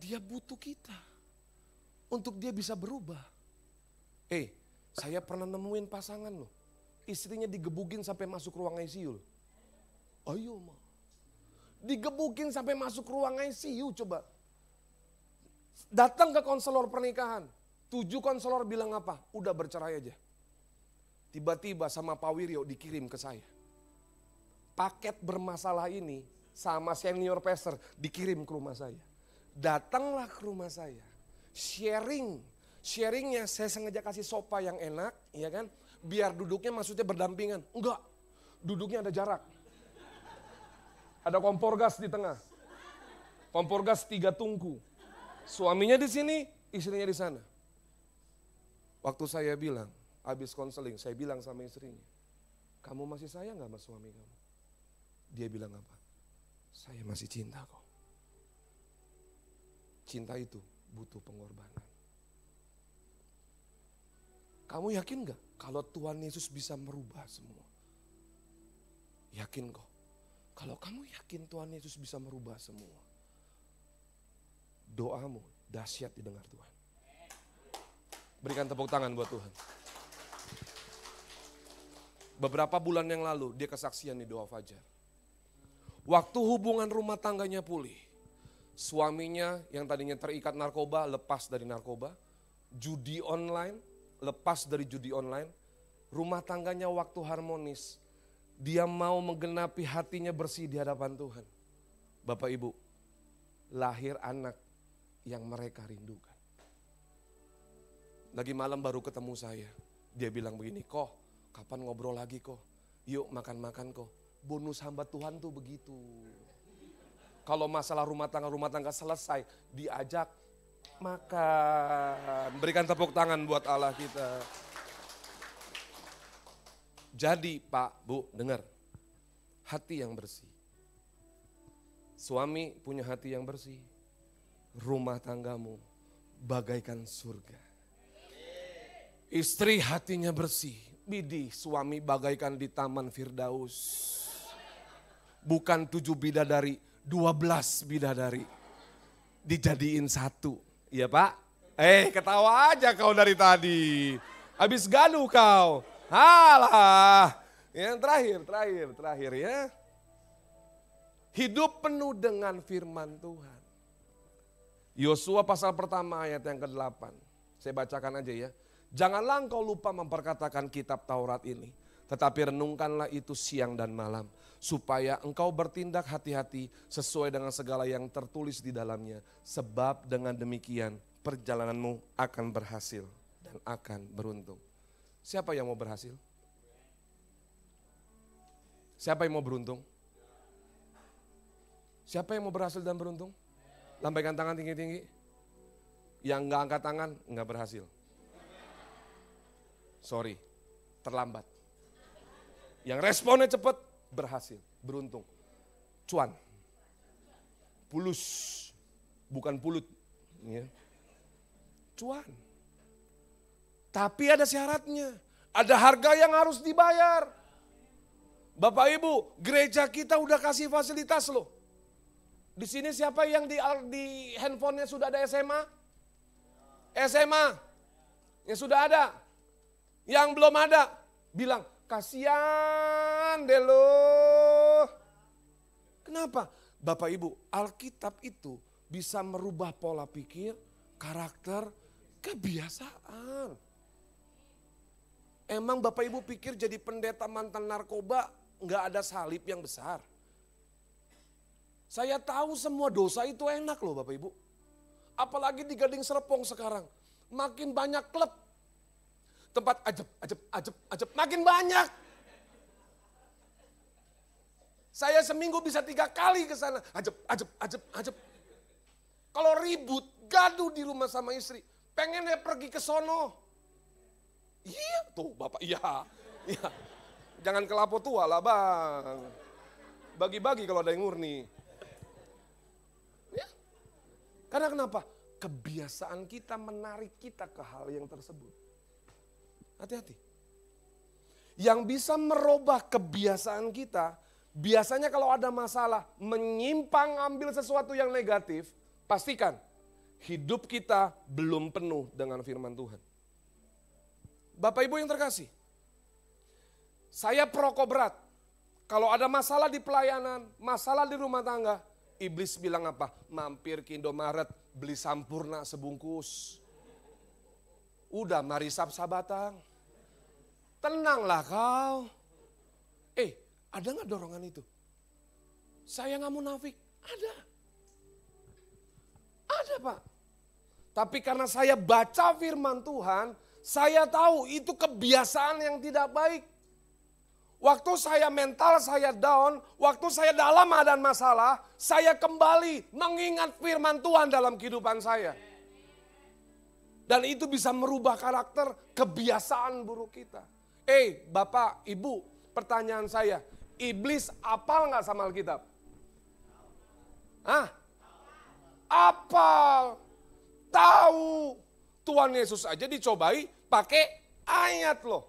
Dia butuh kita. Untuk dia bisa berubah. Saya pernah nemuin pasangan loh. Istrinya digebukin sampai masuk ruang ICU. Ayo Ma. Digebukin sampai masuk ruang ICU coba. Datang ke konselor pernikahan. 7 konselor bilang apa? Udah bercerai aja. Tiba-tiba sama Pak Wiryo dikirim ke saya. Paket bermasalah ini sama senior pastor dikirim ke rumah saya. Datanglah ke rumah saya. Sharingnya saya sengaja kasih sofa yang enak, ya kan? Biar duduknya maksudnya berdampingan. Enggak, duduknya ada jarak. Ada kompor gas di tengah. Kompor gas 3 tungku. Suaminya di sini, istrinya di sana. Waktu saya bilang, habis konseling, saya bilang sama istrinya, kamu masih sayang gak sama suami kamu? Dia bilang apa? Saya masih cinta kok. cinta itu butuh pengorbanan. Kamu yakin gak kalau Tuhan Yesus bisa merubah semua? Yakin kok. Kalau kamu yakin Tuhan Yesus bisa merubah semua, doamu dahsyat didengar Tuhan. Berikan tepuk tangan buat Tuhan. Beberapa bulan yang lalu dia kesaksian di doa fajar. Waktu hubungan rumah tangganya pulih, suaminya yang tadinya terikat narkoba lepas dari narkoba, judi online lepas dari judi online, rumah tangganya waktu harmonis, dia mau menggenapi hatinya bersih di hadapan Tuhan. Bapak Ibu, lahir anak yang mereka rindukan. Lagi malam baru ketemu saya, dia bilang begini, "Kok, kapan ngobrol lagi kok? Yuk makan-makan kok." Bonus hamba Tuhan tuh begitu. Kalau masalah rumah tangga selesai, diajak makan. Berikan tepuk tangan buat Allah kita. Jadi Pak, Bu, dengar. Hati yang bersih. Suami punya hati yang bersih. Rumah tanggamu bagaikan surga. Istri hatinya bersih. Bidi, suami bagaikan di Taman Firdaus. Bukan 7 bidadari, 12 bidadari. Dijadiin satu. Iya Pak? Ketawa aja kau dari tadi. Habis gaduh kau. Halah. Yang terakhir ya. Hidup penuh dengan firman Tuhan. Yosua pasal pertama ayat yang ke-8. Saya bacakan aja ya. Janganlah engkau lupa memperkatakan kitab Taurat ini, tetapi renungkanlah itu siang dan malam, supaya engkau bertindak hati-hati sesuai dengan segala yang tertulis di dalamnya. Sebab dengan demikian perjalananmu akan berhasil dan akan beruntung. Siapa yang mau berhasil? Siapa yang mau beruntung? Siapa yang mau berhasil dan beruntung? Lambaikan tangan tinggi-tinggi. Yang enggak angkat tangan, enggak berhasil. Sorry, terlambat. Yang responnya cepat, berhasil, beruntung. Cuan. Pulus, bukan pulut. Ya. Cuan. Tapi ada syaratnya. Ada harga yang harus dibayar. Bapak Ibu, gereja kita udah kasih fasilitas loh. Di sini siapa yang di handphonenya sudah ada SMA? SMA. Yang sudah ada. Yang belum ada, bilang, kasihan deh lo. Kenapa? Bapak Ibu, Alkitab itu bisa merubah pola pikir, karakter, kebiasaan. Emang Bapak Ibu pikir jadi pendeta mantan narkoba nggak ada salib yang besar? Saya tahu semua dosa itu enak loh Bapak Ibu. Apalagi di Gading Serpong sekarang, makin banyak klub. Tempat ajeb, makin banyak. Saya seminggu bisa 3 kali ke sana. Ajeb. Kalau ribut, gaduh di rumah sama istri, pengen dia pergi ke sono. Iya, tuh Bapak, iya. Jangan kelapo tua lah Bang. Bagi-bagi kalau ada yang murni. Ya. Karena kenapa? Kebiasaan kita menarik kita ke hal yang tersebut. Hati-hati. Yang bisa merubah kebiasaan kita, biasanya kalau ada masalah, menyimpang ambil sesuatu yang negatif, pastikan hidup kita belum penuh dengan firman Tuhan. Bapak Ibu yang terkasih, saya perokok berat. Kalau ada masalah di pelayanan, masalah di rumah tangga, iblis bilang apa? Mampir ke Indomaret, beli Sampurna sebungkus. Udah mari sab-sabatang. Tenanglah kau. Ada gak dorongan itu? Saya gak munafik. Ada Pak. Tapi karena saya baca firman Tuhan, saya tahu itu kebiasaan yang tidak baik. Waktu saya mental saya down, waktu saya dalam keadaan masalah, saya kembali mengingat firman Tuhan dalam kehidupan saya. Dan itu bisa merubah karakter kebiasaan buruk kita. Bapak, Ibu, pertanyaan saya, iblis apal gak sama Alkitab? apal, tahu. Tuhan Yesus aja dicobai pakai ayat loh.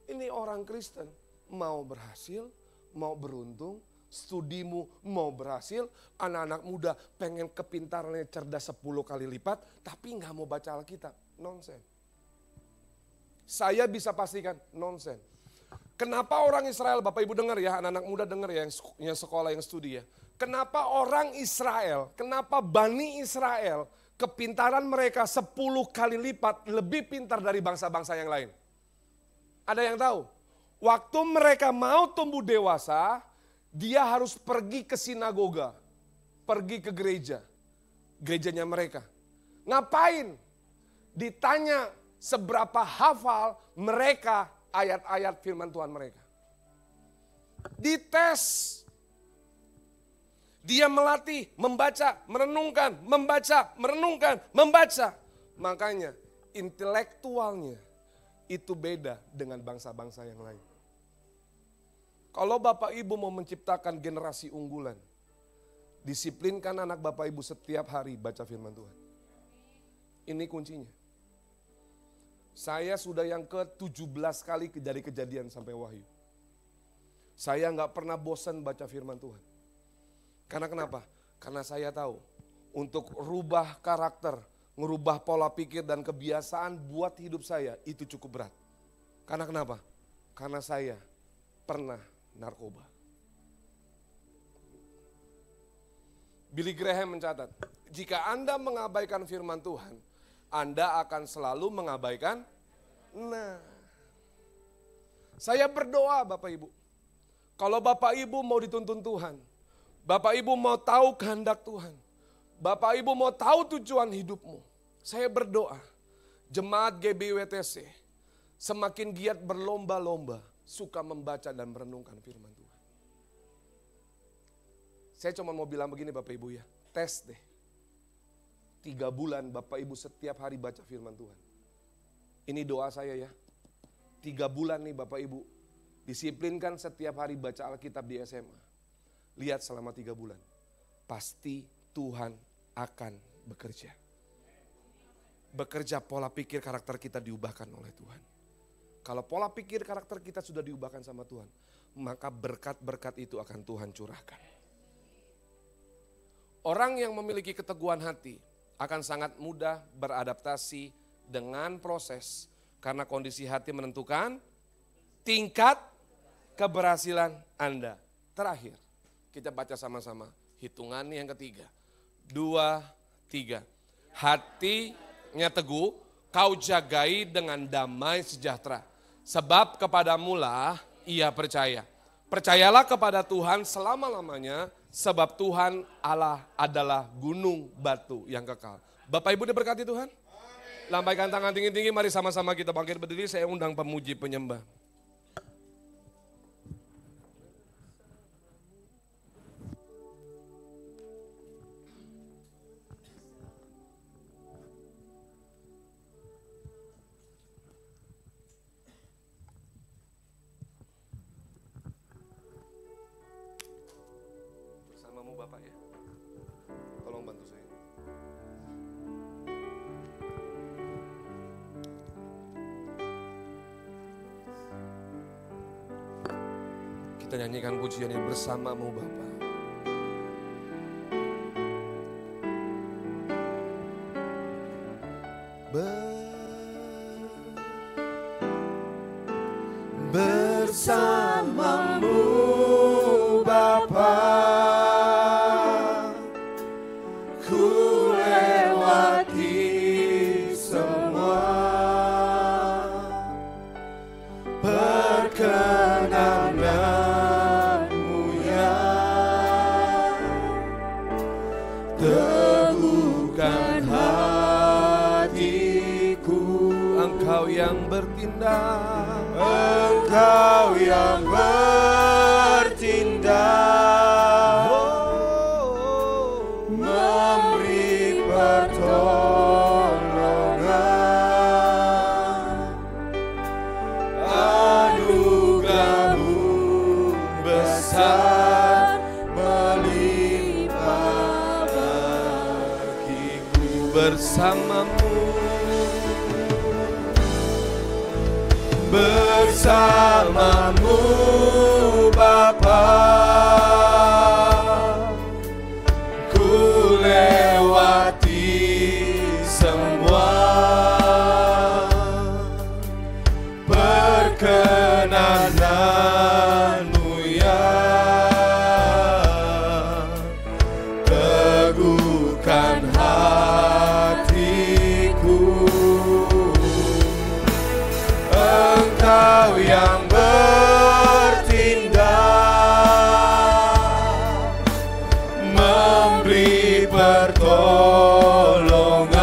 Ini orang Kristen mau berhasil, mau beruntung, studimu mau berhasil, anak-anak muda pengen kepintarannya cerdas 10 kali lipat, tapi nggak mau baca Alkitab. Nonsen. Saya bisa pastikan nonsen. Kenapa orang Israel, Bapak Ibu dengar ya, anak-anak muda dengar ya, yang sekolah, yang studi ya. Kenapa orang Israel, kenapa Bani Israel, kepintaran mereka 10 kali lipat lebih pintar dari bangsa-bangsa yang lain? Ada yang tahu? Waktu mereka mau tumbuh dewasa, dia harus pergi ke sinagoga, pergi ke gereja, gerejanya mereka. Ngapain? Ditanya seberapa hafal mereka ayat-ayat firman Tuhan mereka. Dites. Dia melatih, membaca, merenungkan, membaca, merenungkan, membaca. Makanya intelektualnya itu beda dengan bangsa-bangsa yang lain. Kalau Bapak Ibu mau menciptakan generasi unggulan, disiplinkan anak Bapak Ibu setiap hari baca firman Tuhan. Ini kuncinya. Saya sudah yang ke-17 kali dari Kejadian sampai Wahyu. Saya nggak pernah bosan baca firman Tuhan. Karena kenapa? Karena saya tahu untuk rubah karakter, ngerubah pola pikir dan kebiasaan buat hidup saya itu cukup berat. Karena kenapa? Karena saya pernah narkoba. Billy Graham mencatat, jika Anda mengabaikan firman Tuhan, Anda akan selalu mengabaikan. Saya berdoa Bapak Ibu. Kalau Bapak Ibu mau dituntun Tuhan, Bapak Ibu mau tahu kehendak Tuhan, Bapak Ibu mau tahu tujuan hidupmu, saya berdoa, jemaat GBWTC semakin giat berlomba-lomba, suka membaca dan merenungkan firman Tuhan. Saya cuma mau bilang begini Bapak Ibu ya, tes deh. 3 bulan Bapak Ibu setiap hari baca firman Tuhan. Ini doa saya ya. 3 bulan nih Bapak Ibu, disiplinkan setiap hari baca Alkitab di SMA. Lihat selama 3 bulan, pasti Tuhan akan bekerja. Bekerja pola pikir karakter kita diubahkan oleh Tuhan. Kalau pola pikir karakter kita sudah diubahkan sama Tuhan, maka berkat-berkat itu akan Tuhan curahkan. Orang yang memiliki keteguhan hati akan sangat mudah beradaptasi dengan proses. Karena kondisi hati menentukan tingkat keberhasilan Anda. Terakhir, kita baca sama-sama. Hitungan yang ketiga. 2, 3. Hatinya teguh, kau jagai dengan damai sejahtera. Sebab kepadamulah ia percaya. Percayalah kepada Tuhan selama-lamanya, sebab Tuhan Allah adalah gunung batu yang kekal. Bapak Ibu diberkati Tuhan? Lambaikan tangan tinggi-tinggi, mari sama-sama kita bangkit berdiri. Saya undang pemuji penyembah. Bersamamu Bapak ya, tolong bantu saya. Kita nyanyikan pujian ini bersamamu Bapa. Bersamamu Bapa, ku lewati semua. Perkenananmu ya teguhkan hatiku. Engkau yang bertindak, Engkau yang bertindak, memberi pertolongan. Anugerah-Mu besar melimpah bersamamu. Bersamamu Bapa, ku lewati semua. Perkenananmu ya teguhkan hatiku. Engkau yang bertindak, memberi pertolongan.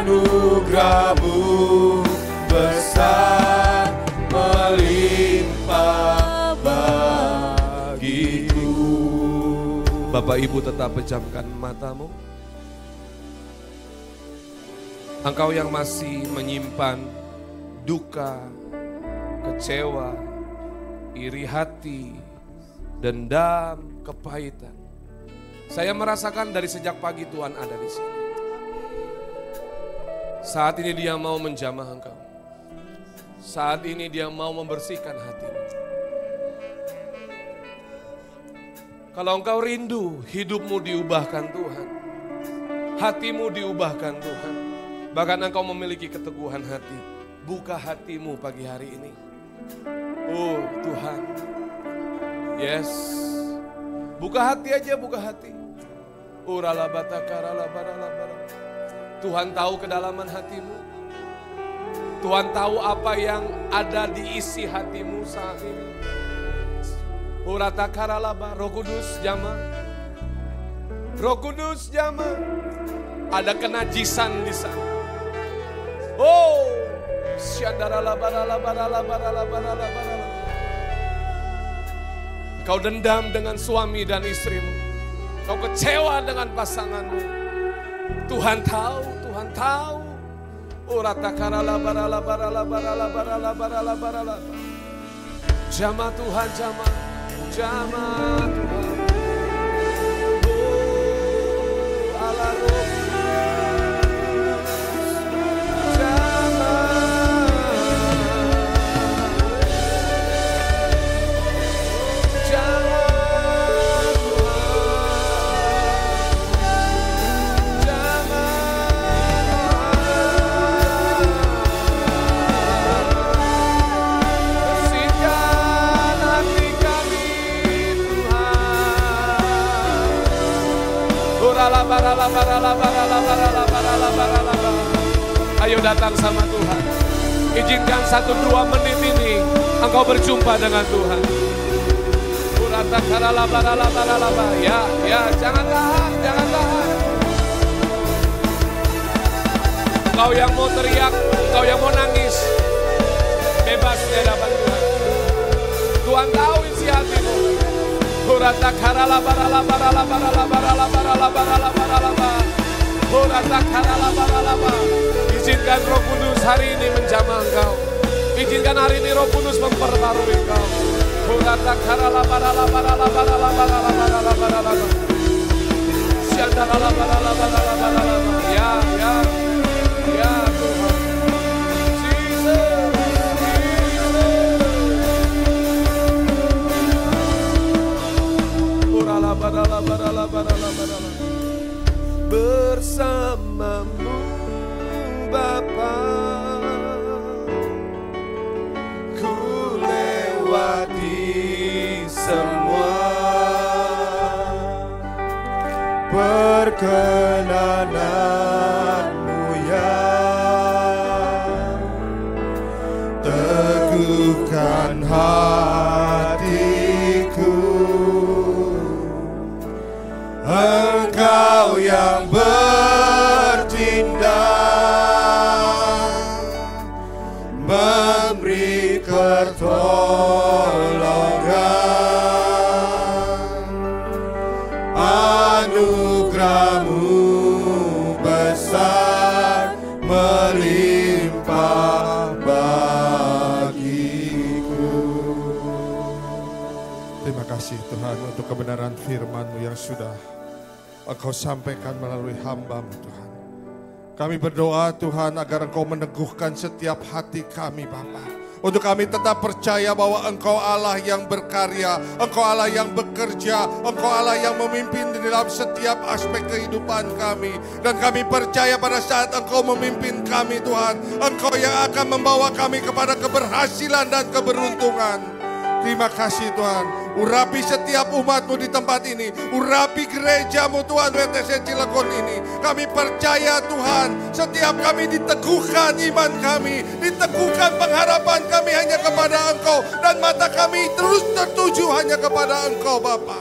Anugerah-Mu besar melimpah bagiku. Bapak Ibu tetap pejamkan matamu. Engkau yang masih menyimpan duka, kecewa, iri hati, dendam, kepahitan. Saya merasakan dari sejak pagi Tuhan ada di sini. Saat ini Dia mau menjamah engkau. Saat ini Dia mau membersihkan hatimu. Kalau engkau rindu, hidupmu diubahkan Tuhan. Hatimu diubahkan Tuhan. Bahkan engkau memiliki keteguhan hati. Buka hatimu pagi hari ini. Oh Tuhan. Yes. Buka hati aja, buka hati. Tuhan tahu kedalaman hatimu. Tuhan tahu apa yang ada di isi hatimu saat ini. Roh Kudus jamah. Roh Kudus jamah. Ada kenajisan di sana. Oh, kau dendam dengan suami dan istrimu. Kau kecewa dengan pasanganmu. Tuhan tahu, Tuhan tahu. Jamah Tuhan, jamah, jamah Tuhan. Oh, Allah Roh. Ayo datang sama Tuhan. Izinkan 1-2 menit ini engkau berjumpa dengan Tuhan. Ya, ya, jangan tahan, jangan tahan. Engkau yang mau teriak, engkau yang mau nangis, bebas di hadapan Tuhan. Tuhan tahu isi hatimu. Izinkan Roh Kudus hari ini menjamah engkau. Izinkan hari ini Roh Kudus memperbarui engkau. Ya, ya, ya Tuhan. Bersamamu Bapa, Ku lewati semua. Perkenananmu ya teguhkan hatiku. Engkau yang bertindak, memberi pertolongan. Anugerah-Mu besar melimpah bagiku. Terima kasih Tuhan untuk kebenaran firman-Mu yang sudah Engkau sampaikan melalui hamba-Mu Tuhan. Kami berdoa Tuhan agar Engkau meneguhkan setiap hati kami Bapa. Untuk kami tetap percaya bahwa Engkau Allah yang berkarya, Engkau Allah yang bekerja, Engkau Allah yang memimpin di dalam setiap aspek kehidupan kami. Dan kami percaya pada saat Engkau memimpin kami Tuhan, Engkau yang akan membawa kami kepada keberhasilan dan keberuntungan. Terima kasih Tuhan. Urapi setiap umat-Mu di tempat ini. Urapi gereja-Mu Tuhan WTC Cilegon ini. Kami percaya Tuhan, setiap kami diteguhkan iman kami, diteguhkan pengharapan kami hanya kepada Engkau. Dan mata kami terus tertuju hanya kepada Engkau Bapa.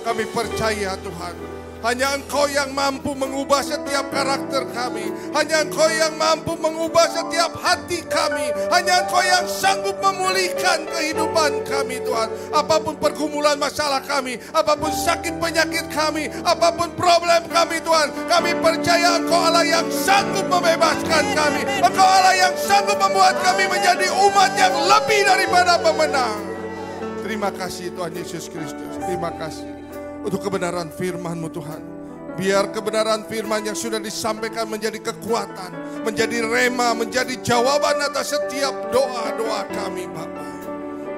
Kami percaya Tuhan, hanya Engkau yang mampu mengubah setiap karakter kami. Hanya Engkau yang mampu mengubah setiap hati kami. Hanya Engkau yang sanggup memulihkan kehidupan kami Tuhan. Apapun pergumulan masalah kami, apapun sakit penyakit kami, apapun problem kami Tuhan, kami percaya Engkau Allah yang sanggup membebaskan kami. Engkau Allah yang sanggup membuat kami menjadi umat yang lebih daripada pemenang. Terima kasih Tuhan Yesus Kristus. Terima kasih untuk kebenaran firman-Mu Tuhan. Biar kebenaran firman yang sudah disampaikan menjadi kekuatan, menjadi rema, menjadi jawaban atas setiap doa-doa kami Bapa.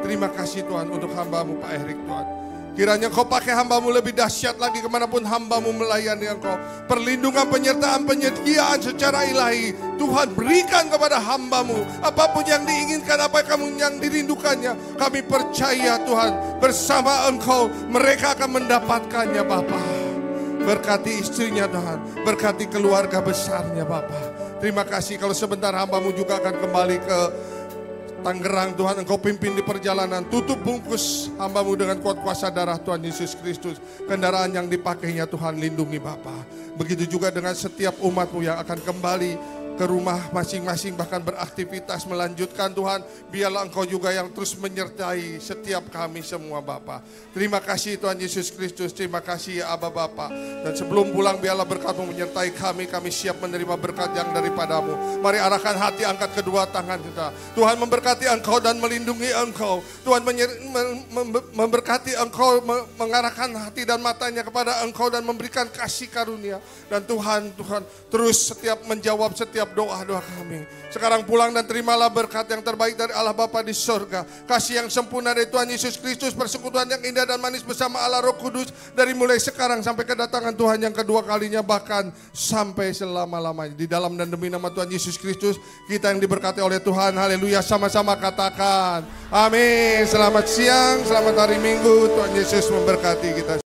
Terima kasih Tuhan untuk hamba-Mu Pak Erik Tuhan. Kiranya Engkau pakai hamba-Mu lebih dahsyat lagi kemanapun hamba-Mu melayani Engkau. Perlindungan, penyertaan, penyediaan secara ilahi Tuhan berikan kepada hamba-Mu. Apapun yang diinginkan, apa yang dirindukannya, kami percaya Tuhan, bersama Engkau mereka akan mendapatkannya Bapa. Berkati istrinya Tuhan, berkati keluarga besarnya Bapa. Terima kasih kalau sebentar hamba-Mu juga akan kembali ke Tangerang Tuhan, Engkau pimpin di perjalanan. Tutup bungkus hamba-Mu dengan kuat kuasa darah Tuhan Yesus Kristus. Kendaraan yang dipakainya Tuhan lindungi Bapa. Begitu juga dengan setiap umat-Mu yang akan kembali ke rumah masing-masing, bahkan beraktivitas melanjutkan Tuhan. Biarlah Engkau juga yang terus menyertai setiap kami semua Bapa. Terima kasih Tuhan Yesus Kristus. Terima kasih ya Aba Bapa. Dan sebelum pulang biarlah berkat-Mu menyertai kami. Kami siap menerima berkat yang daripada-Mu. Mari arahkan hati, angkat kedua tangan kita. Tuhan memberkati engkau dan melindungi engkau. Tuhan memberkati engkau, mengarahkan hati dan matanya kepada engkau dan memberikan kasih karunia. Dan Tuhan terus menjawab setiap doa-doa kami. Sekarang pulang dan terimalah berkat yang terbaik dari Allah Bapa di sorga. Kasih yang sempurna dari Tuhan Yesus Kristus, persekutuan yang indah dan manis bersama Allah Roh Kudus, dari mulai sekarang sampai kedatangan Tuhan yang kedua kalinya, bahkan sampai selama-lamanya. Di dalam dan demi nama Tuhan Yesus Kristus, kita yang diberkati oleh Tuhan. Haleluya, sama-sama katakan amin. Selamat siang, selamat hari Minggu. Tuhan Yesus memberkati kita.